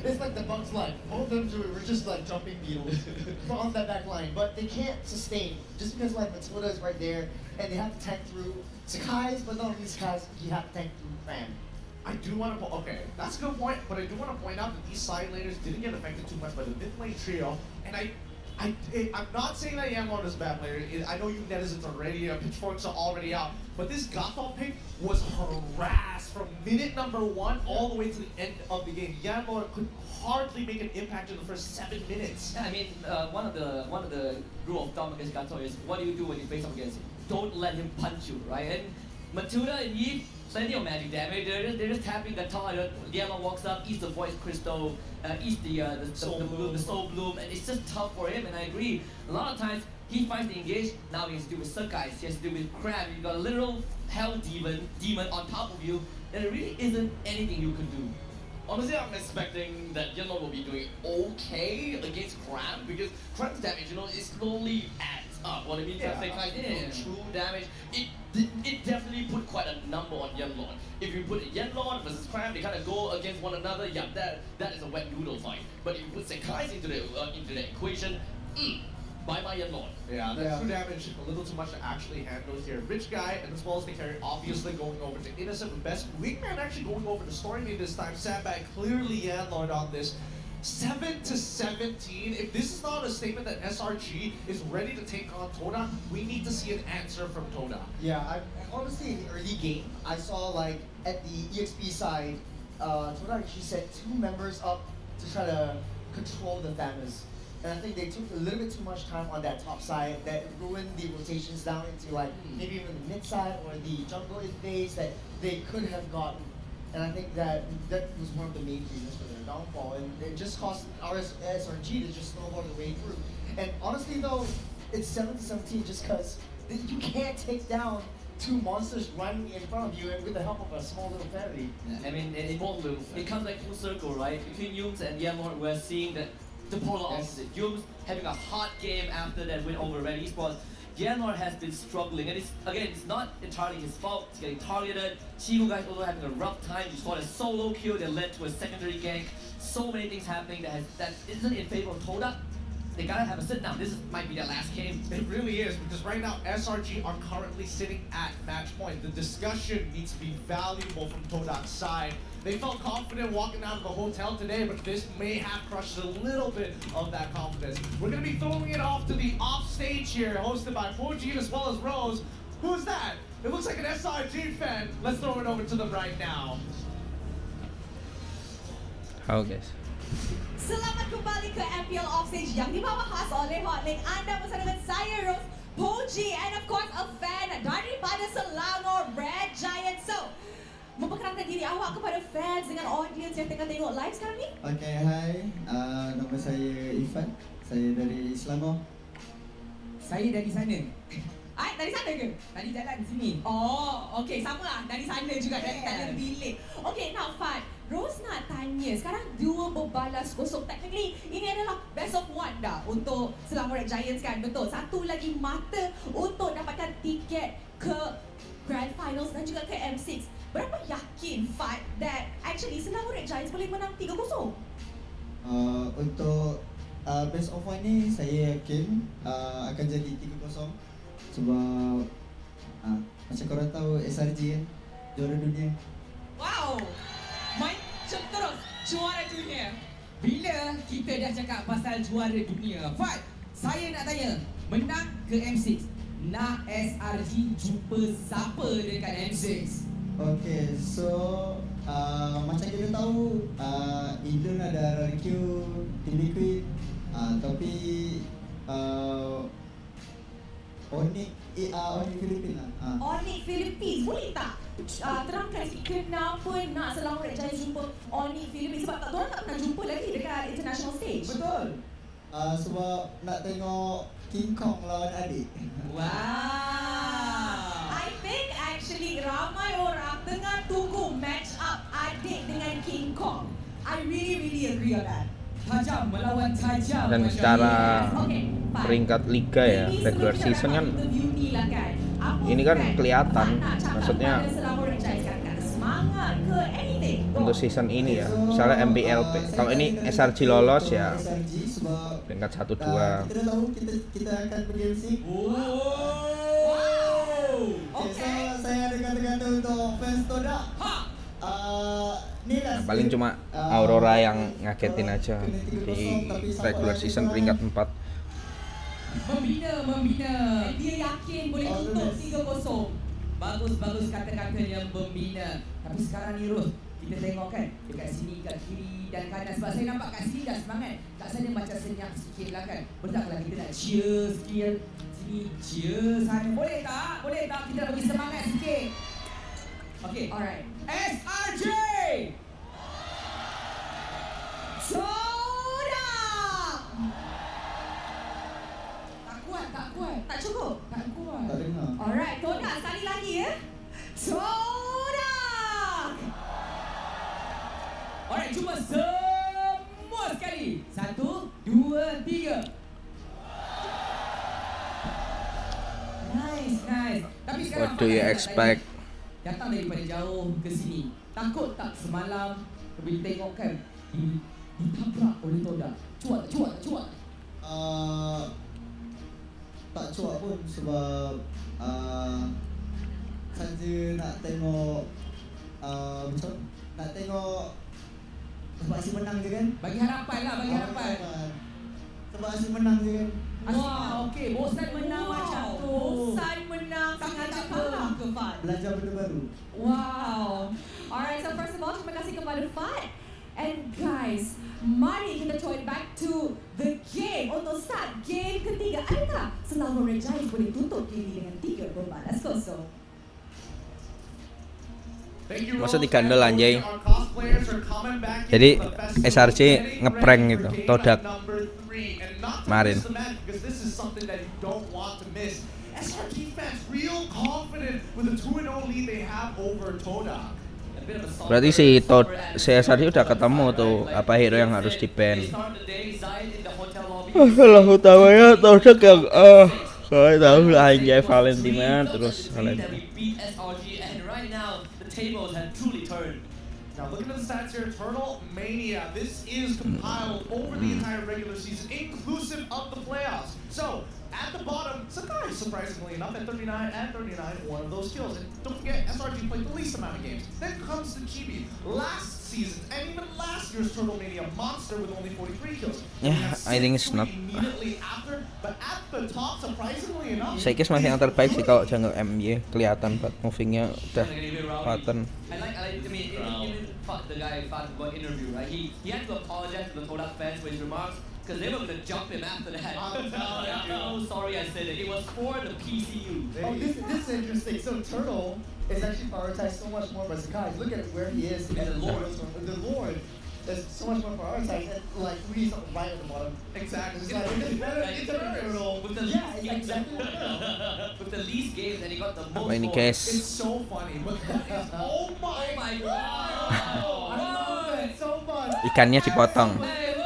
it's like the Bugs Life. Both of them were just like jumping beetles on that back line. But they can't sustain just because like Matilda is right there and they have to tank through Sakai's, but not only Sakai's, you have to tank through Fran. I do want to, okay, that's a good point, but I do want to point out that these side laners didn't get affected too much by the mid lane trio, and I'm not saying that Yanlon is a bad player. I know you netizens already, pitchforks are already out, but this Gotham pick was harassed from minute number 1 all the way to the end of the game. Yanlon could hardly make an impact in the first 7 minutes. Yeah, I mean, one of the rule of thumb against Gato is what do you do when you face up against him? Don't let him punch you, right? And Matilda and Eve, plenty of magic damage. They're just tapping the target. Diamond walks up, eats the voice crystal, eats the soul bloom, and it's just tough for him. And I agree. A lot of times he fights the engage. Now he has to deal with Surkais. He has to deal with Crab. You got a literal hell demon on top of you. And there really isn't anything you can do. Honestly, I'm expecting that Yanlon will be doing okay against Crab because Crab's damage, it slowly adds up. What I mean, true damage, it definitely put quite a number on Yanlon. If you put Yanlon versus Crab, they kind of go against one another. Yeah, that is a wet noodle fight. But if you put Sekai's into the equation, bye bye Yanlon. Yeah, that true damage a little too much to actually handle here. Rich guy, and as well as the carry, obviously going over to Innocent with best wingman actually going over to Stormy this time. Sandbag clearly Yanlon on this. 7-17. If this is not a statement that SRG is ready to take on Todak, we need to see an answer from Todak. Yeah, honestly in the early game, I saw like at the EXP side, Todak actually set 2 members up to try to control the Thanos. And I think they took a little bit too much time on that top side that ruined the rotations down into like maybe even the mid side or the jungle phase that they could have gotten. And I think that was one of the main reasons for their downfall. And it just cost our SRG to just snowball the way through. And honestly though, it's 7-17 just because you can't take down 2 monsters running in front of you and with the help of a small little fairy. Yeah, I mean, it comes like full circle, right? Between Yums and Yanlon, we're seeing the polar opposite. Yums having a hard game after that win over Red Esports. Yanlon has been struggling, and it's not entirely his fault. He's getting targeted. Chigu guys also having a rough time. You saw a solo kill that led to a secondary gank. So many things happening that isn't in favor of Todak. They gotta have a sit down. This might be their last game. It really is, because right now SRG are currently sitting at match point. The discussion needs to be valuable from Todak's side. They felt confident walking out of the hotel today, but this may have crushed a little bit of that confidence. We're gonna be throwing it off to the off stage here, hosted by Fuji as well as Rose. Who's that? It looks like an SRG fan. Let's throw it over to them right now. Halo guys. Selamat kembali ke MPL Offstage yang dibahas oleh Hotlink. Anda bersama dengan saya, Rose, Puji, and of course a fan daripada Selangor, Red Giant. So, memperkenalkan diri awak kepada fans dengan audience yang tengah tengok live sekarang ni. Okay, hi. Nama saya Ifan. Saya dari Selangor. Saya dari sana. Dari sana ke? Tadi jalan sini. Oh, okay, sama lah. Dari sana juga, dari bilik. Okay, now Fad, Rose nak tanya, sekarang 2 berbalas kosong. Technically, ini adalah best of 1 dah untuk Selangor Red Giants kan, betul? Satu lagi mata untuk dapatkan tiket ke Grand Finals dan juga ke M6. Berapa yakin Fad that actually Selangor Red Giants boleh menang 3-0? Untuk best of 1 ni, saya yakin akan jadi 3-0. Sebab macam korang tahu SRG kan, juara dunia. Wow! Macam terus juara dunia. Bila kita dah cakap pasal juara dunia, Fad, saya nak tanya, menang ke M6, nak SRG jumpa siapa dekat M6? Okay, so macam kita tahu, Eden ada RRQ, Team Liquid, tapi Onyx Philippines lah. Onyx Philippines, boleh tak terangkan sikit kenapa nak Selangor Red Giants jumpa Onyx Philippines? Sebab diorang tak pernah jumpa lagi dekat international stage. Betul. Sebab nak tengok King Kong lawan adik. Wow. I think actually ramai orang tengah tunggu match up adik dengan King Kong. I really agree on that. Tajam melawan tajam. Dan secara peringkat liga ya, regular season kan Ini kan kelihatan, maksudnya untuk season ini ya, misalnya MBLP. Kalau ini SRG lolos ya peringkat 1-2. Kita dah tahu kita akan pergi MC. Okay, so saya ada kata-kata untuk fans Todak. Nah, paling cuma Aurora yang ngagetin aja di regular season peringkat 4. Membina. Dia yakin boleh tutup 3-0. Bagus kata-katanya membina. Tapi sekarang ni Ruth, kita tengok kan dekat sini, kat kiri dan kanan. Sebab saya nampak kat sini dah semangat. Kat sana macam senyap sikit lah kan. Betul kalau kita nak cheer sikit. Sini cheer sana. Boleh tak? Kita nak bagi semangat sikit. Okay, alright. SRG! Todak! Tak kuat. Tak cukup? Tak kuat. Tak dengar. Alright, Todak sekali lagi ya. Todak! Alright, cuba semua sekali. 1, 2, 3. Nice. Tapi sekarang What do you expect? Datang daripada jauh ke sini. Takut tak semalam bila tengok kan ditabrak oleh Todak? Cuak. Tak cuak pun sebab saja nak tengok macam nak tengok sebab asyik menang je kan. Bagi harapan. Sebab asyik menang je kan. Wow, okey. Bosan menang macam tu. Bosan menang sangat tak kalah ke Fad? Belajar benda baru. Wow. Alright, so first of all, terima kasih kepada Fad. And guys, mari kita join back to the game. Untuk start game ketiga. Adakah Selangor Giants boleh tutup game ini dengan 3 pembalas kosong? Masa digandel anjay. Jadi SRC ngeprank gitu Todak kemarin. Berarti si SRC udah ketemu tuh apa hero yang harus di ban. Kalau utamanya Todak yang saya tahu lah anjay Valentina terus Valentina. Tables have truly turned. Now looking at the stats here, Turtle Mania. This is compiled over the entire regular season, inclusive of the playoffs. So at the bottom, Sakai, surprisingly enough, at 39 one of those kills. And don't forget, SRG played the least amount of games. Then comes the Chibi. Last season and even last year's Turtle Mania monster with only 43 kills. Yeah, I think it's not. Immediately after, but at the top, surprisingly enough, Saya kira masih yang terbaik sih kalau jungle MY kelihatan buat movingnya udah pattern. I mean, even the guy got interview, right? He had to apologize to the Todak fans for his remarks because they were going to jump him after that. I'm sorry I said it. It was for the PCU. Oh, this is interesting. So Turtle is actually prioritized so much more by Sakai. Look at where he is. And the Lord. The Lord is so much more prioritized. And like he's right at the bottom. exactly. It's like, it's better. With the Yeah, least it's exactly. with the least games, and he got the most. Ini points. guys. It's so funny, but that is, oh my god! I love it so much. Ikannya dipotong.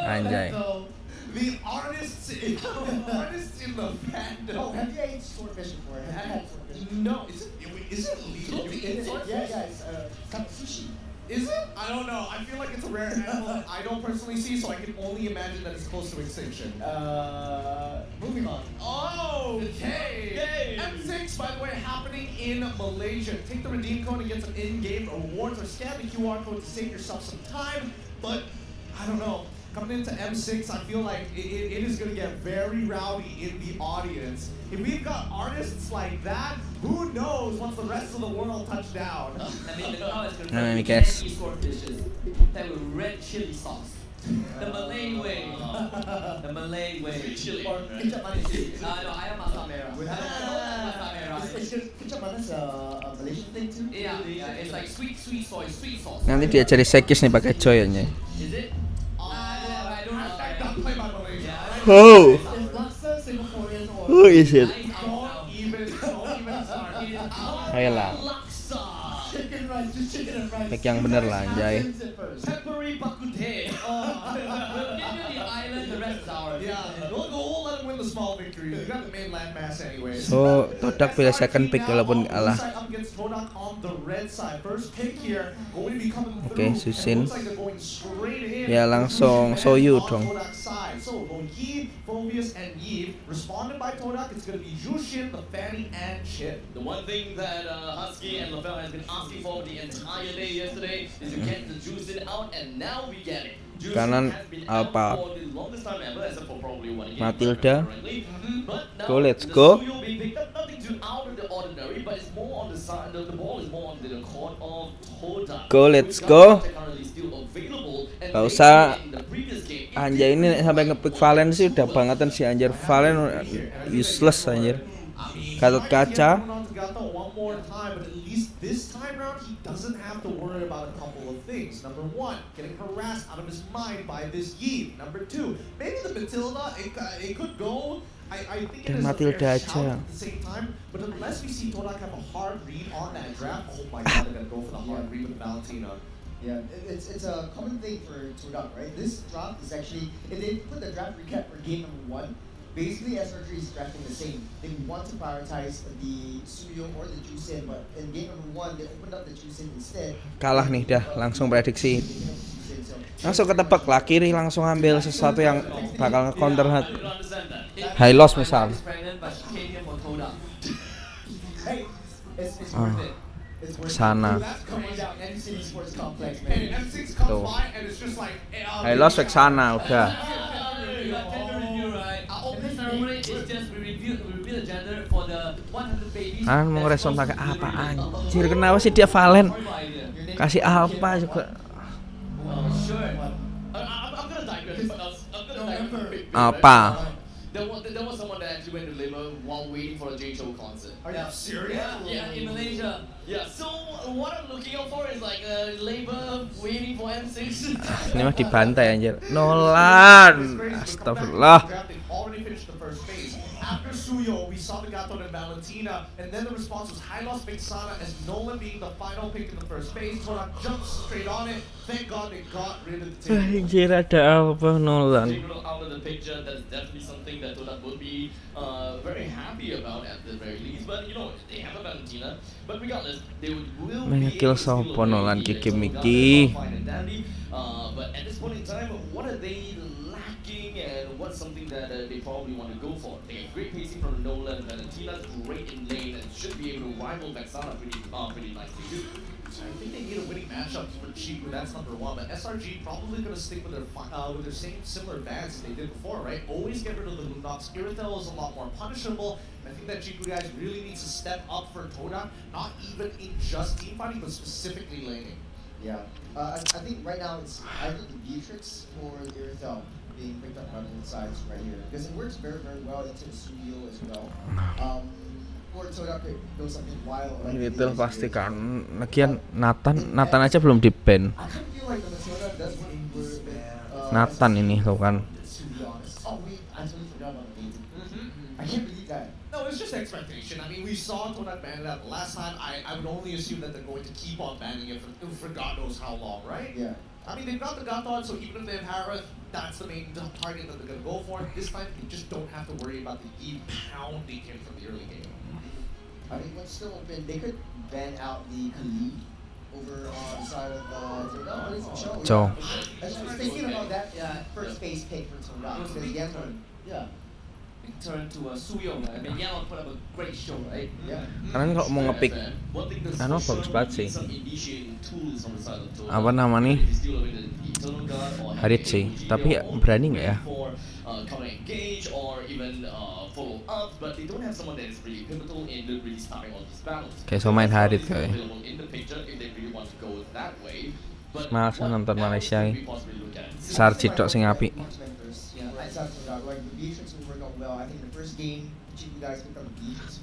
Anjay. So, the artists in the fandom. Oh, have you ate swordfish before? Have you had swordfish? No, is it legal to eat swordfish? Yeah, it's sushi. Is it? I don't know. I feel like it's a rare animal that I don't personally see, so I can only imagine that it's close to extinction. Moving on. Okay. M6, by the way, happening in Malaysia. Take the redeem code and get some in-game rewards, or scan the QR code to save yourself some time. But I don't know. Coming into M6, I feel like it is going to get very rowdy in the audience. If we've got artists like that, who knows once the rest of the world touch down. I mean, the crowd is going to Let me be guess. swordfishes that with red chili sauce. The Malay way. The Malay way. Chili. Or ketchup manis. No, ayam masak merah. Masak merah. Is ketchup manis a Malaysian thing too? Yeah, it's like sweet sauce. Nanti dia cari sekis nih pakai coy anjay. Is it? I don't know. Not played by Malaysia. Oh. Is laksa Singaporean or? Who is it? Don't even start. Ayolah. Laksa. Chicken rice, just Pick yang bener lah anjay. Temporary Bakute. We'll give you the island, the rest is ours. Yeah, we'll let him win the small victory. We got the main landmass anyway. So Todak pilih second pick walaupun kalah. Oke, Susin. Ya langsung Soyu dong. So Yi, Phobius, and Yi responded by Todak. It's gonna be Jushin, the Fanny, and Chip. The one thing that Husky and LaFell has been asking for the entire day yesterday is to get the juice in out, and now we get it. Juice Kanan has been out Alpha. for the longest time ever, except for probably one game. Matilda. But now Go, let's the go. Suyo being picked up, nothing too out of the ordinary, but it's more on the side. The ball is more on the court of Todak. Go, let's go. Currently still available, and Gak they usah. in the previous game. Anjay ini sampai ngepick Valen sih udah bangetan sih anjir. Valen useless anjir. Gatot kaca. One more time, but at least this time round he doesn't have to worry about a couple of things. Number one, getting harassed out of his mind by this Yi. Number two, maybe the Matilda, it could go. I think it is a fair shout at the same time, but unless we see Todak have a hard read on that draft, oh my god, they're gonna go for the hard read with Valentina. Yeah, it's a common thing for Todak, right? This draft is actually, if they put the draft recap for game number 1, basically SRG is drafting the same. They want to prioritize the Suyo or the Jusin, but in game number 1, they opened up the Jusin instead. Kalah nih dah, langsung prediksi. Langsung ketebak lah, kiri langsung ambil sesuatu yang bakal nge-counter high loss misal. Hey, it's Ah. worth it. Sana. Tuh. High loss ke sana udah. Mau respon pakai apa anjir? Kenapa sih dia Valen? Kasih Alpha juga. Apa? There was someone that actually went to labor while waiting for a J Show concert. Are you serious? Yeah, in Malaysia. Yeah, so what I'm looking out for is like a labor waiting for M6. Ini mah dibantai anjir. Nolan. Astagfirullah. Already finished the first phase. After Suyo, we saw the Gato and Valentina, and then the response was Hylos Vixana as Nolan being the final pick in the first phase. Todak jumps straight on it. Thank God they got rid of the team. Anjir ada apa Nolan? Out of the picture, that's definitely something that Todak would be very happy about at the very least. But you know, they have a Valentina. But regardless, they will be Kill sopo Nolan Kiki Miki. But at this point in time, what are they lacking, and what's something that they probably want to go for? They have great pacing from Nolan, Valentina's great in lane, and should be able to rival Vexana pretty nicely too. I think they need a winning matchup for Chiku, that's number one. But SRG probably going to stick with their same similar bans as they did before, right? Always get rid of the Lunox. Irithel is a lot more punishable. I think that Chiku guys really needs to step up for Todak, not even in just team fighting, but specifically laning. Yeah, I think right now it's either the Beatrix or the Irithel being picked up on both sides right here, because it works very, very well into the studio as well. Or Todak goes something wild. Like Itu pasti kan. Lagian Nathan aja belum di ban. I kind of feel like the Matilda does what he would. Nathan ini tuh kan. Oh wait, I totally forgot about the I can't believe that. No, it's just expectation. I mean, we saw Todak ban it out last time. I would only assume that they're going to keep on banning it for God knows how long, right? Yeah. I mean, they've got the Gathon, so even if they have Harith, that's the main target that they're going to go for. This time, they just don't have to worry about the E pounding him from the early game. I mean, what's still open, they could ban out the Khalid over on the side of Cho. I was thinking about that first phase pick for Todak, because Yemen, yeah. Turn to a Suyo, I mean, Yellow put up a great show, right? Yeah. Karena kalau mau ngepick bagus banget sih. Apa namanya? Harit sih, tapi berani nggak ya? Kayak so main Harit kayak. Malas nonton Malaysia ini. Sarjit dok sing apik.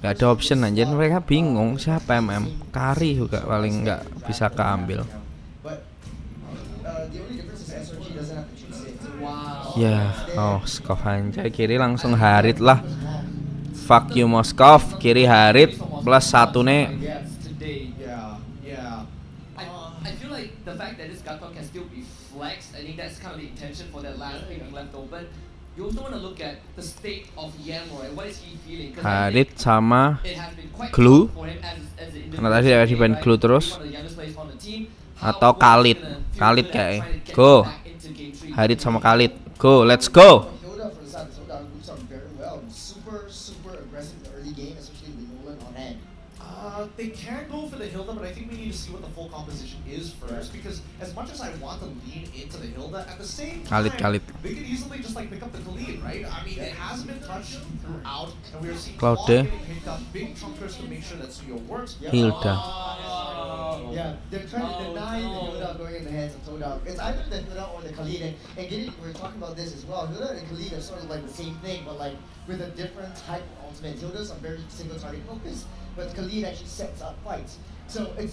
Gak ada option aja, mereka bingung siapa MM. Kari juga paling nggak bisa keambil. Ya, oh Moskov anjay, kiri langsung Harit lah. Fuck you Moskov, kiri Harit plus satu nih. feel like the fact that this Gato can still be flexed, I think that's kind of the intention for that last pick being left open. You also want to look at the state of Yanmore and what is he feeling. Harit sama It has been quite Clue. tough for him as an individual. Karena tadi ada event Clue terus. One of the youngest players on the team. Atau How well Khalid. he's gonna feel Khalid good at kayaknya. trying to get Go. back into game three. Harit sama Khalid. Go, let's go. Todak for the side of Todak moves on very well. Super aggressive in the early game, especially with Nolan on hand. They can go for the Hilda, but I think we need to see what the full composition is first. Because as much as I want to lean into the Hilda, at the same time, Khalid. they could easily just like pick up the Khalid, right? I mean, it hasn't been touched throughout, and we are seeing Cloud Claude there. getting picked up, big chunkers to make sure that Suyo works. Hilda. Yeah, they're trying to deny the Hilda going in the hands of Todak. It's either the Hilda or the Khalid. And getting, we're talking about this as well. Hilda and Khalid are sort of like the same thing, but like with a different type of ultimate. Hilda's are very single target focused, but Khalid actually sets up fights. So it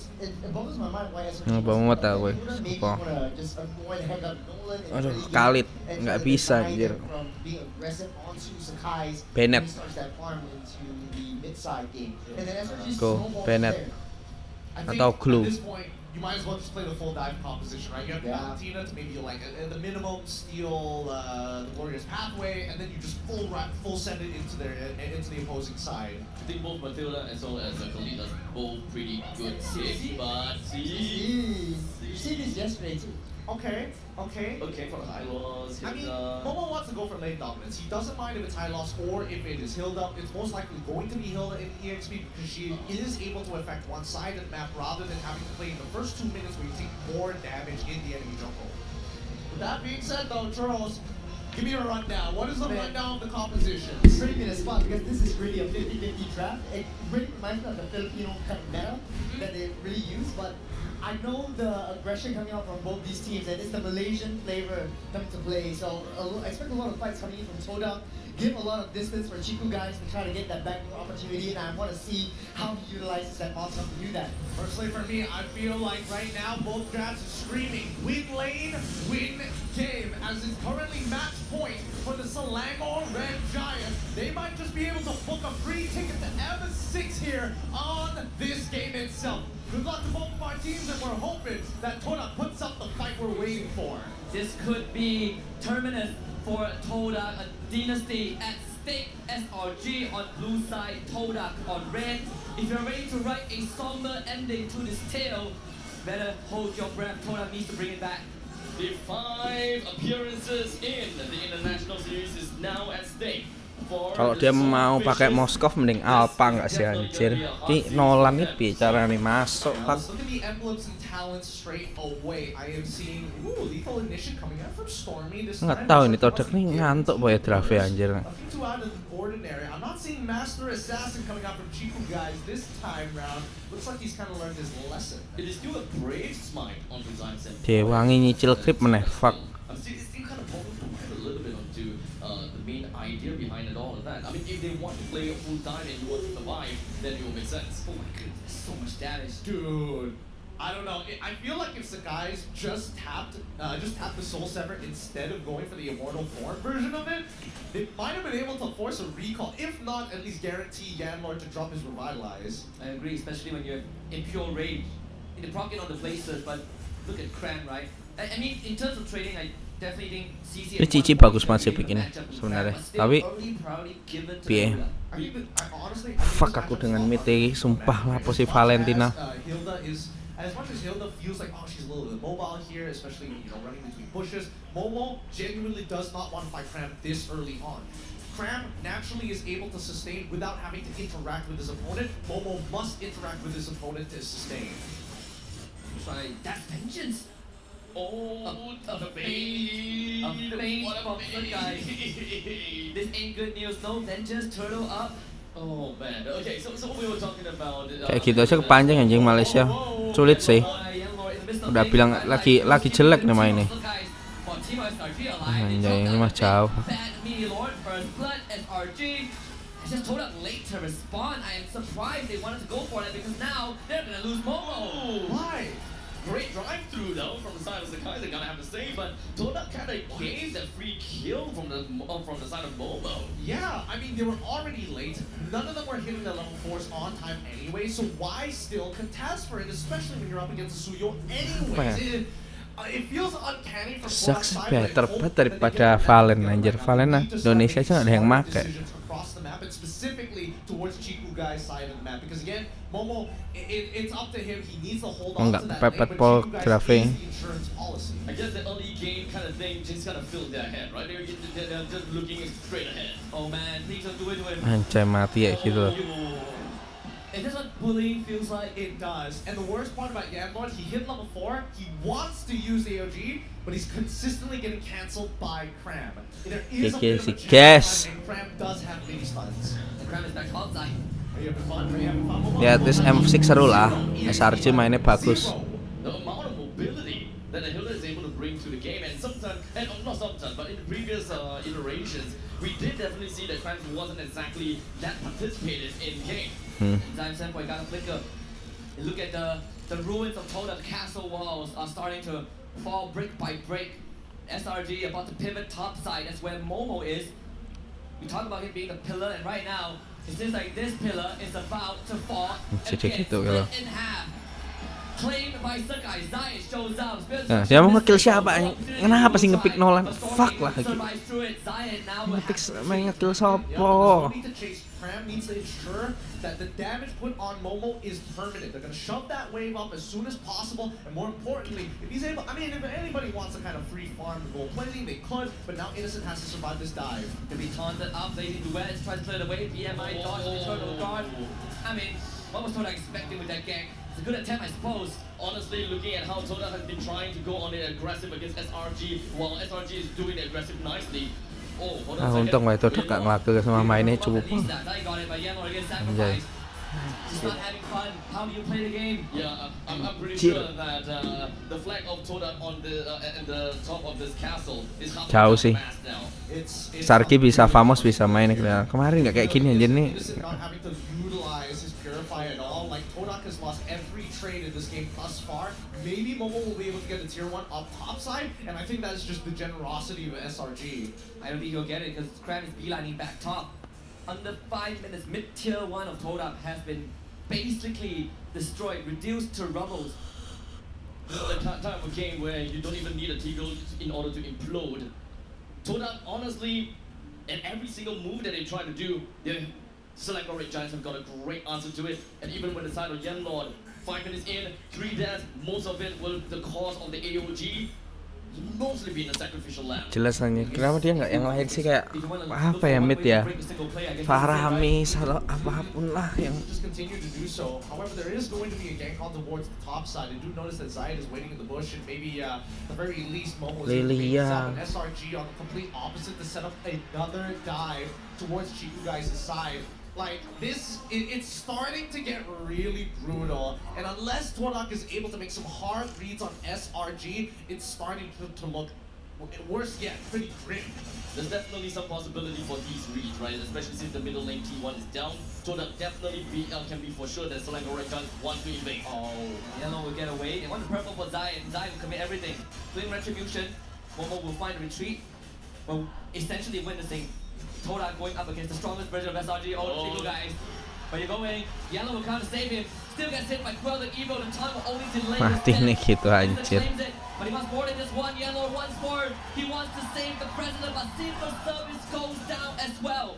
boggles my mind why SRG Banget gue. maybe Apa? wanna just annoy the heck out of Nolan and Aduh, really Khalid. and Nggak try to bisa, deny anjir. them from being aggressive onto Sakai's Bennett. when he starts that farm into the mid-side game. And then SRG Go, snowballs Bennett. there. I think Atau Clue. at this point, you might as well just play the full dive composition, right? You have Yeah. Valentina to maybe like at the minimum steal the Warriors pathway, and then you just full send it into the opposing side. I think both Matilda as well as Khalid are both pretty good hits, but You see this yesterday too. Okay. okay for the high loss. I mean, Momo wants to go for lane dominance. He doesn't mind if it's high loss or if it is Hilda. It's most likely going to be Hilda in EXP because she is able to affect one side of the map rather than having to play in the first 2 minutes where you take more damage in the enemy jungle. With that being said though, Churros, give me a rundown. What is the rundown of the composition? It's putting me in a spot because this is really a 50-50 draft. It really reminds me of the Filipino kind of meta that they really use, but I know the aggression coming out from both these teams, and it's the Malaysian flavor coming to play. So I expect a lot of fights coming in from Todak. Give a lot of distance for Chiku guys to try to get that backdoor opportunity, and I want to see how he utilizes that monster to do that. Personally for me, I feel like right now both drafts are screaming win lane, win game. As it's currently match point for the Selangor Red Giants. They might just be able to book a free ticket to M6 here on this game itself. Good luck to both of our teams, and we're hoping that Todak puts up the fight we're waiting for. This could be terminus for Todak, a dynasty at stake. SRG on blue side, Todak on red. If you're ready to write a somber ending to this tale, better hold your breath. Todak needs to bring it back. The 5 appearances in the international series is now at stake. Kalau dia mau pakai Moskov mending Alpha nggak sih anjir. Ini Nolan nih bicara nih masuk Look pak. at the emblems and talents straight away. I am seeing lethal initiation coming out from Stormy this time. Nggak tahu ini Todak nih ngantuk boy draftnya anjir. Nothing too out of the ordinary. I'm not seeing Master Assassin coming out from Chiku guys this time round. Looks like he's kind of learned his lesson. It is still a brave smite on design center. Dewangi nyicil creep meneh fuck. I'm still kind of hoping to add a little bit onto the main idea behind it all of that. I mean, if they want to play a full time and you want to survive, then it will make sense. Oh my goodness, so much damage, dude. I don't know. I feel like if the guys just tapped the Soul Sever instead of going for the Immortal Form version of it, they might have been able to force a recall. If not, at least guarantee Yanlord to drop his Revitalize. I agree, especially when you're in pure rage. In the proc on the places, but look at Cram, right? I mean, in terms of trading, I definitely think CC Ini Cici bagus banget sih bikinnya sebenarnya. Tapi piye? Fuck aku dengan Mite, sumpah lah posisi Valentina. Hilda is, as much as Hilda feels like, oh, she's a little bit mobile here, especially running between bushes, Momo genuinely does not want to fight Cram this early on. Cram naturally is able to sustain without having to interact with his opponent. Momo must interact with his opponent to sustain. Try that vengeance. Oh, A fade from the guy. This ain't good news, no vengeance, turtle up. Oh man. Okay, so what we were talking about. Kayak gitu aja kepanjang anjing Malaysia. Sulit sih. Udah bilang lagi jelek nih mainnya. Anjay, ini mah jauh. It's just Todak late to respond. I am surprised they wanted to go for that because now they're gonna lose Momo. Why? Great drive through though from the side of Sakai, they're gonna have to say, but Todak kind of gave that free kill from the side of Momo. Yeah, I mean, they were already late. None of them were hitting the level 4s on time anyway, so why still contest for it, especially when you're up against Suyo anyways? It feels uncanny for Sucks ya, terbaik daripada Valen anjir. Valen Indonesia aja nggak ada yang make. Across the map and specifically towards Chiku guy's side of the map, because again, Momo, it's up to him. He needs to hold on to that lane, but Chiku guys is the insurance policy. I guess the early game kind of thing just kind of filled their head, right? They're just looking straight ahead. Oh man, please don't do it to him. Anjay mati ya gitu. Is this what bullying feels like? It does. And the worst part about Yanlord, he hit level 4, he wants to use AOG, but he's consistently getting cancelled by Cram. There is a bit of a chance, and Cram does have mini stuns. And Cram is back outside. Are you having fun? Are you having fun? Ya, this M6 seru lah. SRG mainnya bagus. The amount of mobility that the Hilda is able to bring to the game, and sometimes, and not sometimes, but in the previous iterations, we did definitely see that Cram wasn't exactly that participated in game. Zime Senpai got a flicker. Look at the ruins of Toda. The castle walls are starting to fall brick by brick. SRG about to pivot top side. That's where Momo is. We talk about him being the pillar, and right now it seems like this pillar is about to fall and get split in half. Claimed by Sakai. Zai shows up. Nah, dia mau nge-kill siapa? Kenapa sih nge-pick Nolan? Fuck lah lagi. Main nge-kill Sopo. Cram needs to ensure that the damage put on Momo is permanent. They're going to shove that wave up as soon as possible, and more importantly, if he's able, I mean, if anybody wants to kind of free farm the gold plating, they could, but now Innocent has to survive this dive. To be taunted up, Lady Duet tries to clear the way, PMI dodge the eternal guard. I mean, what was Toda expecting with that gang? It's a good attempt, I suppose. Honestly, looking at how Toda has been trying to go on the aggressive against SRG, while SRG is doing the aggressive nicely. Oh, hold on a second. Untung lah itu Todak ngelaka sama mainnya cukup. Anjay. Just not having fun. How do you play the game? Yeah, I'm pretty sure that the flag of Toda on the top of this castle is half Jauh sih. mast now. Sarki bisa famous bisa main kemarin nggak kayak gini anjir nih. Not having to utilize his purify at all. Like Todak has lost every trade in this game thus far. Maybe Momo will be able to get the tier 1 up top side, and I think that is just the generosity of SRG. I don't think he'll get it because Cram is beelining back top. Under 5 minutes, mid-tier 1 of Todak has been basically destroyed, reduced to rubble. This is the type of game where you don't even need a T-Goal in order to implode. Todak, honestly, and every single move that they try to do, the Selangor Red Giants have got a great answer to it. And even when the side of Yanlord, 5 minutes in, 3 deaths, most of it will the cause of the AOG. Mostly being a sacrificial lamb. Jelas aja. Kenapa dia nggak yang lain sih kayak apa ya mid ya? Faramis atau apapun lah yang. Just continue to do so. However, there is going to be a gank on towards the top side. I do notice that Zayed is waiting in the bush, and maybe the very least Momo is Lilia. SRG on the complete opposite to set up another dive towards Chiku guys' side. Like this, it's starting to get really brutal, and unless Todak is able to make some hard reads on SRG, it's starting to look worse yet, pretty grim. There's definitely some possibility for these reads, right? Especially since the middle lane T1 is down. Todak definitely can be for sure that Selangor Red Giants want to invade. Oh, Yellow will get away. They want the purple for Zai, and Zai will commit everything. Doing retribution, Momo will find a retreat. Well, essentially witnessing Todak going up against the strongest version of SRG. Oh, Chico guys. But you're going. Yellow will come to save him. Still gets hit by Quell and Evo. The time will only delay. Mati nih gitu anjir. But he wants more than just one. Yellow once more. He wants to save the president, but Silver Service goes down as well.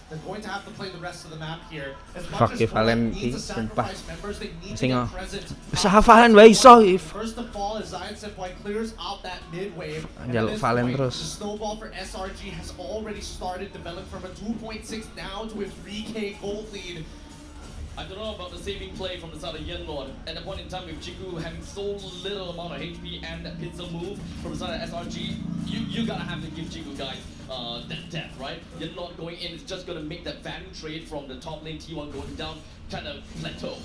They're going to have to play the rest of the map here. As Fuck much as Valen need to sumpah. sacrifice members, they need to Singo. get present. Usaha Valen way so if. First of all, as Zion Senpai clears out that mid wave, and Jaluk at this Valen point, terus. the snowball for SRG has already started developing from a 2.6 now to a 3k gold lead. I don't know about the saving play from the side of Yanlord. At the point in time with Chiku having so little amount of HP and that pincer move from the side of SRG, you gotta have to give Chiku guys that death, right? Yanlord going in is just gonna make that value trade from the top lane T1 going down kind of plateau.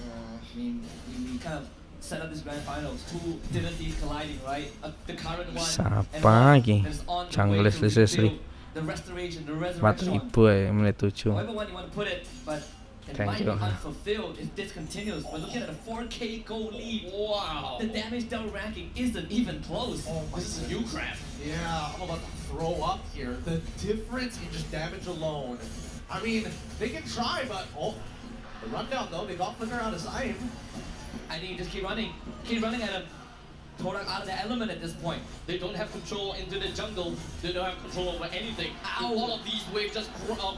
I mean, we kind of set up this grand finals, two divinities colliding, right? The current one and one that is on the way to reveal the restoration, the resurrection. Ibu ya menit 7. However one you want to put it, but It Thank might you. be unfulfilled if this continues. But look at the 4K gold lead. Wow. The damage dealt ranking isn't even close. This is a new crap. Yeah, I'm about to throw up here. The difference in just damage alone. I mean, they can try, but the rundown though, they got Flicker out of sight. I think you just keep running at him. Todak out of the element at this point. They don't have control into the jungle. They don't have control over anything. All of these waves just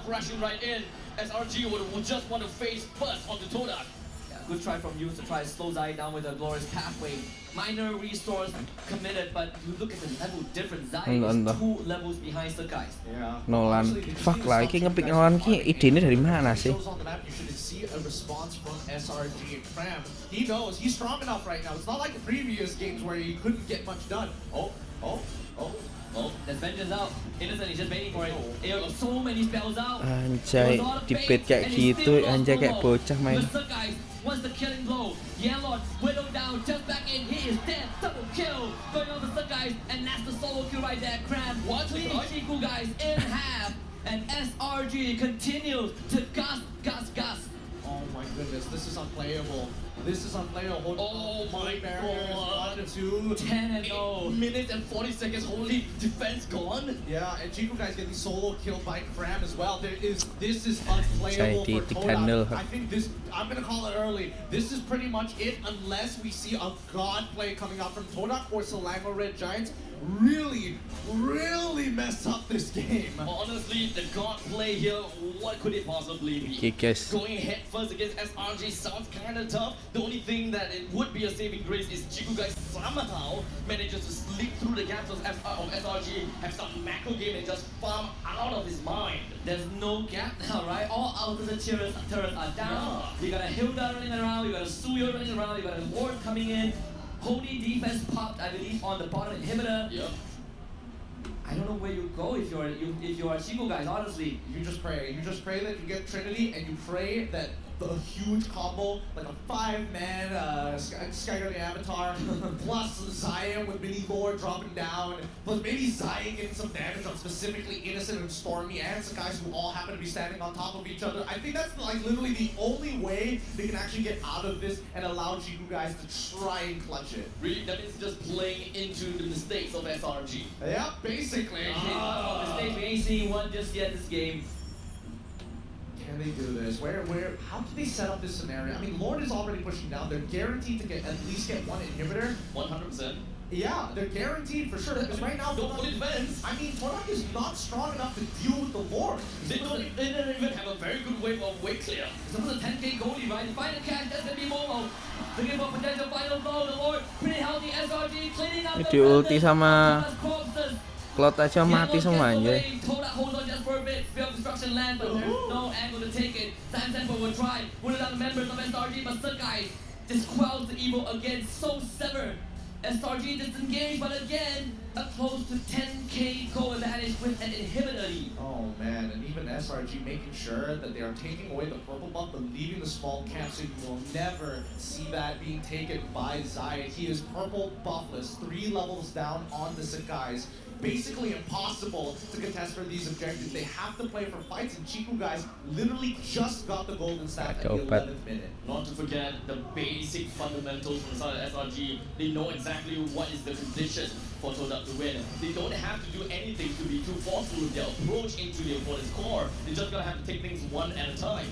crashing right in. SRG would just want to face first onto Todak. Yeah, good try from you to try to slow Zai down with a glorious pathway. Minor restores committed, but you look at the level difference. Zai is 2 levels behind the guys. Yeah. Nolan, fuck lah, ini ngepick Nolan ki ide ini dari mana sih? Shows on the map, you should see a response from SRG and Cram. He knows he's strong enough right now. It's not like the previous games where he couldn't get much done. Oh, there's vengeance out. Innocent is just waiting for it. He got so many spells out. Anjay, dipet kayak gitu, anjay kayak bocah main. Wants the killing blow. Yellow Widow down, just back in. He is dead. Double kill. Going on the guys, and that's the solo kill right there. Cram. Clean Chiku guys in half. And SRG continues to gus. oh my goodness, this is unplayable. Oh my god. 1, 2, 10-0. 8 minutes and 40 seconds. Holy defense gone. Yeah, and Chiku guys getting solo killed by Cram as well. This is unplayable for Todak. I think I'm gonna call it early. This is pretty much it unless we see a god play coming out from Todak or Selangor Red Giants really mess up this game. Honestly, the god play here, what could it possibly be? Kikes. Going head first against SRG sounds kinda tough. The only thing that it would be a saving grace is Chiku guys somehow manages to slip through the gaps of SRG, have some macro game and just farm out of his mind. There's no gap now, right? All alternate turrets are down. You got a Hilda running around, you got a Suyo running around, you got a Ward coming in. Holy defense popped, I believe, on the bottom inhibitor. Yep. I don't know where you go if you are single guys, honestly. You just pray. You just pray that you get Trinity, and you pray that the huge combo, like a 5-man Skyguardian Avatar, plus Zion with Mini Lord dropping down, plus maybe Zion getting some damage on specifically Innocent and Stormy and some guys who all happen to be standing on top of each other. I think that's like literally the only way they can actually get out of this and allow Jigu guys to try and clutch it. Really, that means just playing into the mistakes of SRG. Yeah, basically. Mistakes, we ain't seen one just yet this game. Can they do this? How do they set up this scenario? I mean, Lord is already pushing down. They're guaranteed to at least get one inhibitor. 100%. Yeah, they're guaranteed for sure. Because right now, Todak defense. I mean, Todak is not strong enough to deal with the Lord. They don't even have a very good way of way clear. Some of the 10k goalie, right? The final catch, that's gonna be Momo. Looking for potential final blow. The Lord, pretty healthy. SRG cleaning up Di ulti sama Cloud aja mati semua anjay. Todak holds on just for a bit. Field destruction land, but there's no angle to take it. Sam Tempo will try. One of the members of SRG, but Sakai just quells the evil again. So severed. SRG disengaged, but again, a close to 10k goal advantage with an inhibitor lead. Oh man, and even SRG making sure that they are taking away the purple buff, but leaving the small camp, so you will never see that being taken by Zaya. He is purple buffless, 3 levels down on the Sakai's. Basically impossible to contest for these objectives. They have to play for fights, and Chiku guys literally just got the golden staff at the 11th minute. Not to forget the basic fundamentals from SRG. They know exactly what is the conditions for Todak to win. They don't have to do anything to be too forceful with their approach into the opponent's core. They're just gonna have to take things one at a time.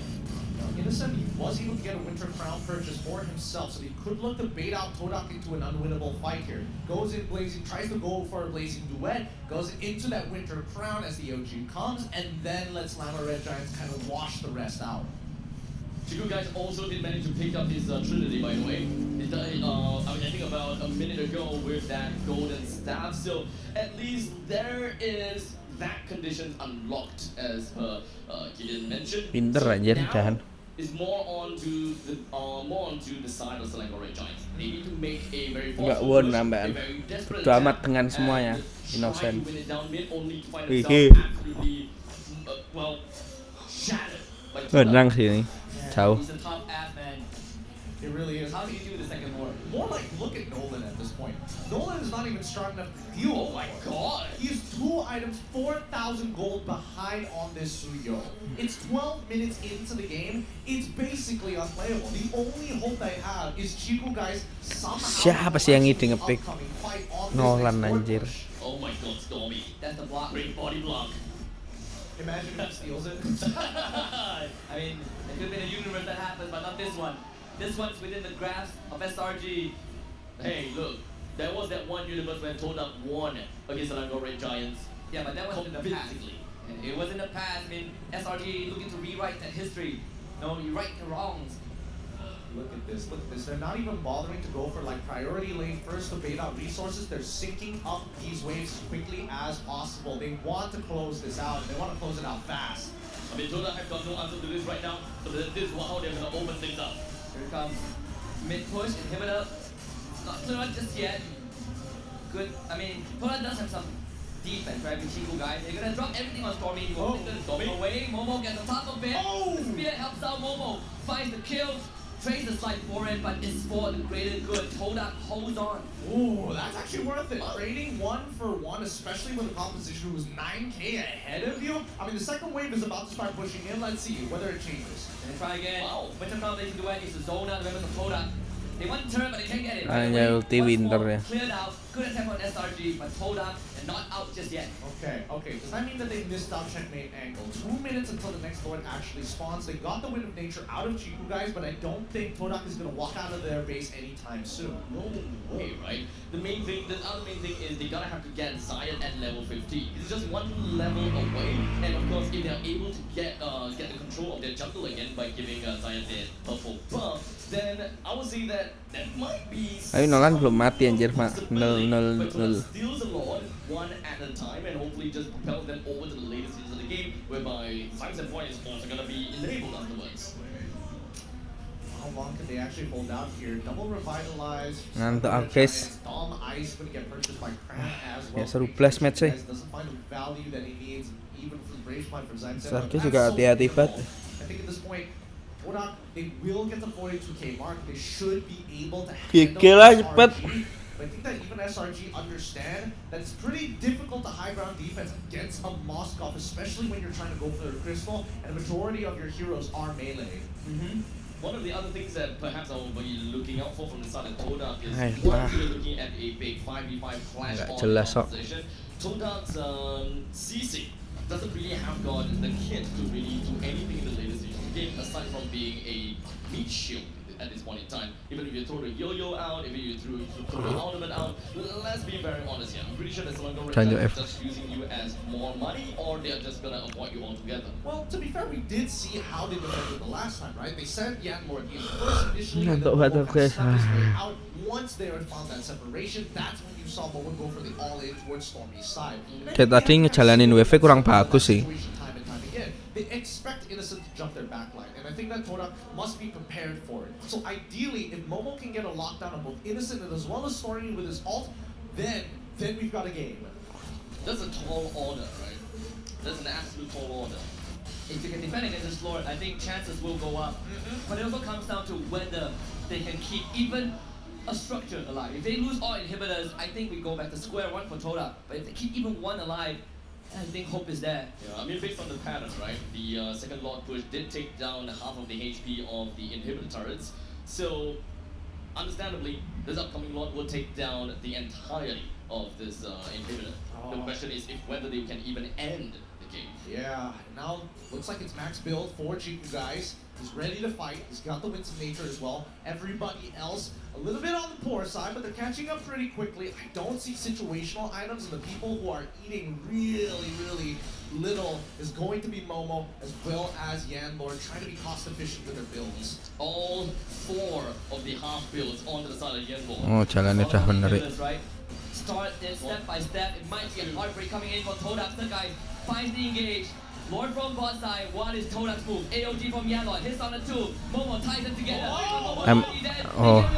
Innocent, he was able to get a Winter Crown purchase for himself, so he could look to bait out Todak into an unwinnable fight here. Goes in Blazing, tries to go for a Blazing Duet, goes into that Winter Crown as the OG comes, and then lets Lama Red Giants kind of wash the rest out. Chiku guys also did manage to pick up his Trinity, by the way. I think about a minute ago with that golden staff, so at least there is that condition unlocked, as Gideon mentioned. Pinter anjir Dan. Is more onto the side of Selangor Red Giants. They need to make a very Enggak won nambahan. Bodo amat dengan semuanya. Innocent. Menang sih ini. Jauh. It really is. How do you do the second war? More like look at Nolan at this point. Nolan is not even strong enough to deal. Oh my god! He's 2 items, 4,000 gold behind on this Suyo. It's 12 minutes into the game. It's basically unplayable. The only hope they have is Chico guys somehow. Siapa sih yang ngide ngepick Nolan anjir? Oh my god, Stormy. That's the block. Great body block. Imagine if he steals it. I mean, it could have been a universe that happened, but not this one. This one's within the grasp of SRG. Hey, look. There was that one universe when Todak won against Selangor Red Giants. Yeah, but that was in the past. Convincingly. It was in the past. I mean, SRG looking to rewrite that history. No, you right the wrongs. Look at this, look at this. They're not even bothering to go for like priority lane first to bait out resources. They're syncing up these waves as quickly as possible. They want to close this out, and they want to close it out fast. I mean, Todak have got no answer to this right now, so this is how they're going to open things up. Here it comes. Mid push, inhibitor. Not clear on just yet. Good. I mean, Todak does have some defense, right? With Chico guys. They're gonna drop everything on Stormy. Stormy away. Momo gets on top of it. The spear helps out Momo. Finds the kill. Trace the slide forward, but it's for the greater good. Todak holds on. Ooh, that's actually worth it. Trading 1 for 1, especially when the competition was 9k ahead of you. I mean, the second wave is about to start pushing in. Let's see whether it changes. And try again. Wow. Winter combination duet is the zone out the members of Todak. They want to turn, but they can't get it. Hanya ulti winter ya. Cleared out. Good attempt on SRG, but Todak and not out just yet. Okay. Does that mean that they missed out checkmate angle? 2 minutes until the next lord actually spawns. They got the Wind of Nature out of Chiku guys, but I don't think Todak is going to walk out of their base anytime soon. No way, right? The other main thing is they gotta have to get Zion at level 50. It's just one level away, and of course, if they're able to get the control of their jungle again by giving Zion their purple buff, then I would say that might be. Ayo Nolan belum mati anjir, mak. 0-0-0. Steals the Lord one at a time, and hopefully just propels them over to the later stages of the game, whereby Science and Point is also gonna be enabled afterwards. How long can they actually hold out here? Double revitalize. Ngantuk guys. Dom Ice going to get purchased by Cran as well. Ya seru blast match sih. Doesn't find the value that he needs even from Brave Point for Zayn. Sarki juga hati-hati banget. I think at this point, Todak, they will get the 42k mark. They should be able to Kikil lah handle cepet. SRG. But I think that even SRG understand that it's pretty difficult to high ground defense against a Moskov, especially when you're trying to go for the crystal, and the majority of your heroes are melee. One of the other things that perhaps I will be looking out for from the side of Todak is Hai, once you're looking at a big 5v5 clash Nggak on jelas the kok. opposition, Todak's CC doesn't really have got the kit to really do anything in the later stage of the game aside from being a meat shield at this point in time. Even if you throw the yo-yo out, if you throw the ultimate out, let's be very honest here. I'm pretty sure that Selangor Chanjo are F. just using you as more money, or they're just gonna avoid you altogether. Well, to be fair, we did see how they defended the last time, right? They sent Yanlord in first initially, and Ngantuk then banget Momo guys. kind of snuck his way out. Once they found that separation, that's when you saw Momo go for the all-in towards Stormy's side. Kayak tadi ngejalanin wave kurang bagus sih. Time and time again. They expect Innocent to jump their backline, and I think that Todak must be prepared for it. So ideally, if Momo can get a lockdown on both Innocent and as well as Stormy with his ult, then we've got a game. That's a tall order, right? That's an absolute tall order. If you can defend against this Lord, I think chances will go up. But it also comes down to whether they can keep even a structure alive. If they lose all inhibitors, I think we go back to square one for Todak. But if they keep even one alive, I think hope is there. Yeah, I mean, based on the pattern, right? The second Lord push did take down half of the HP of the inhibitor turrets. So, understandably, this upcoming Lord will take down the entirety of this inhibitor. The question is whether they can even end the game. Yeah, now looks like it's max build for Chiku guys. He's ready to fight. He's got the Winds of Nature as well. Everybody else a little bit on the poor side, but they're catching up pretty quickly. I don't see situational items, and the people who are eating really little is going to be Momo as well as Yanlord, trying to be cost efficient with their builds. All 4 of the half builds onto the side of Yanlord. Oh, jalannya dah bener ya. Right? Start this step by step. It might be a heartbreak coming in for Todak. The guy finds the engage. Lord from bot side, what is Todak's move? AOG from Yanlord, hits on the 2. Momo ties them together.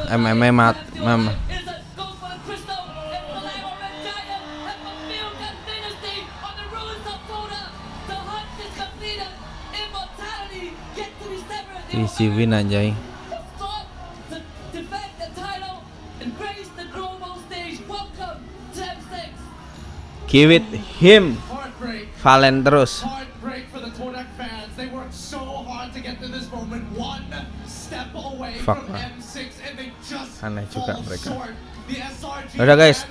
MMA mat, mama. Innocent goes for the crystal. It's the Selangor Red Giant. And fulfilled that dynasty on the ruins of Todak. The hunt is completed. Immortality yet to be severed. Easy win anjay. Fought to defend the title and grace the global stage Give it him. Heartbreak. Valen terus. Heartbreak for the Todak fans. They worked so hard to get to this moment. One step away Fuck from lah. M6 and they just Aneh juga fall mereka. short. The SRG Udah guys,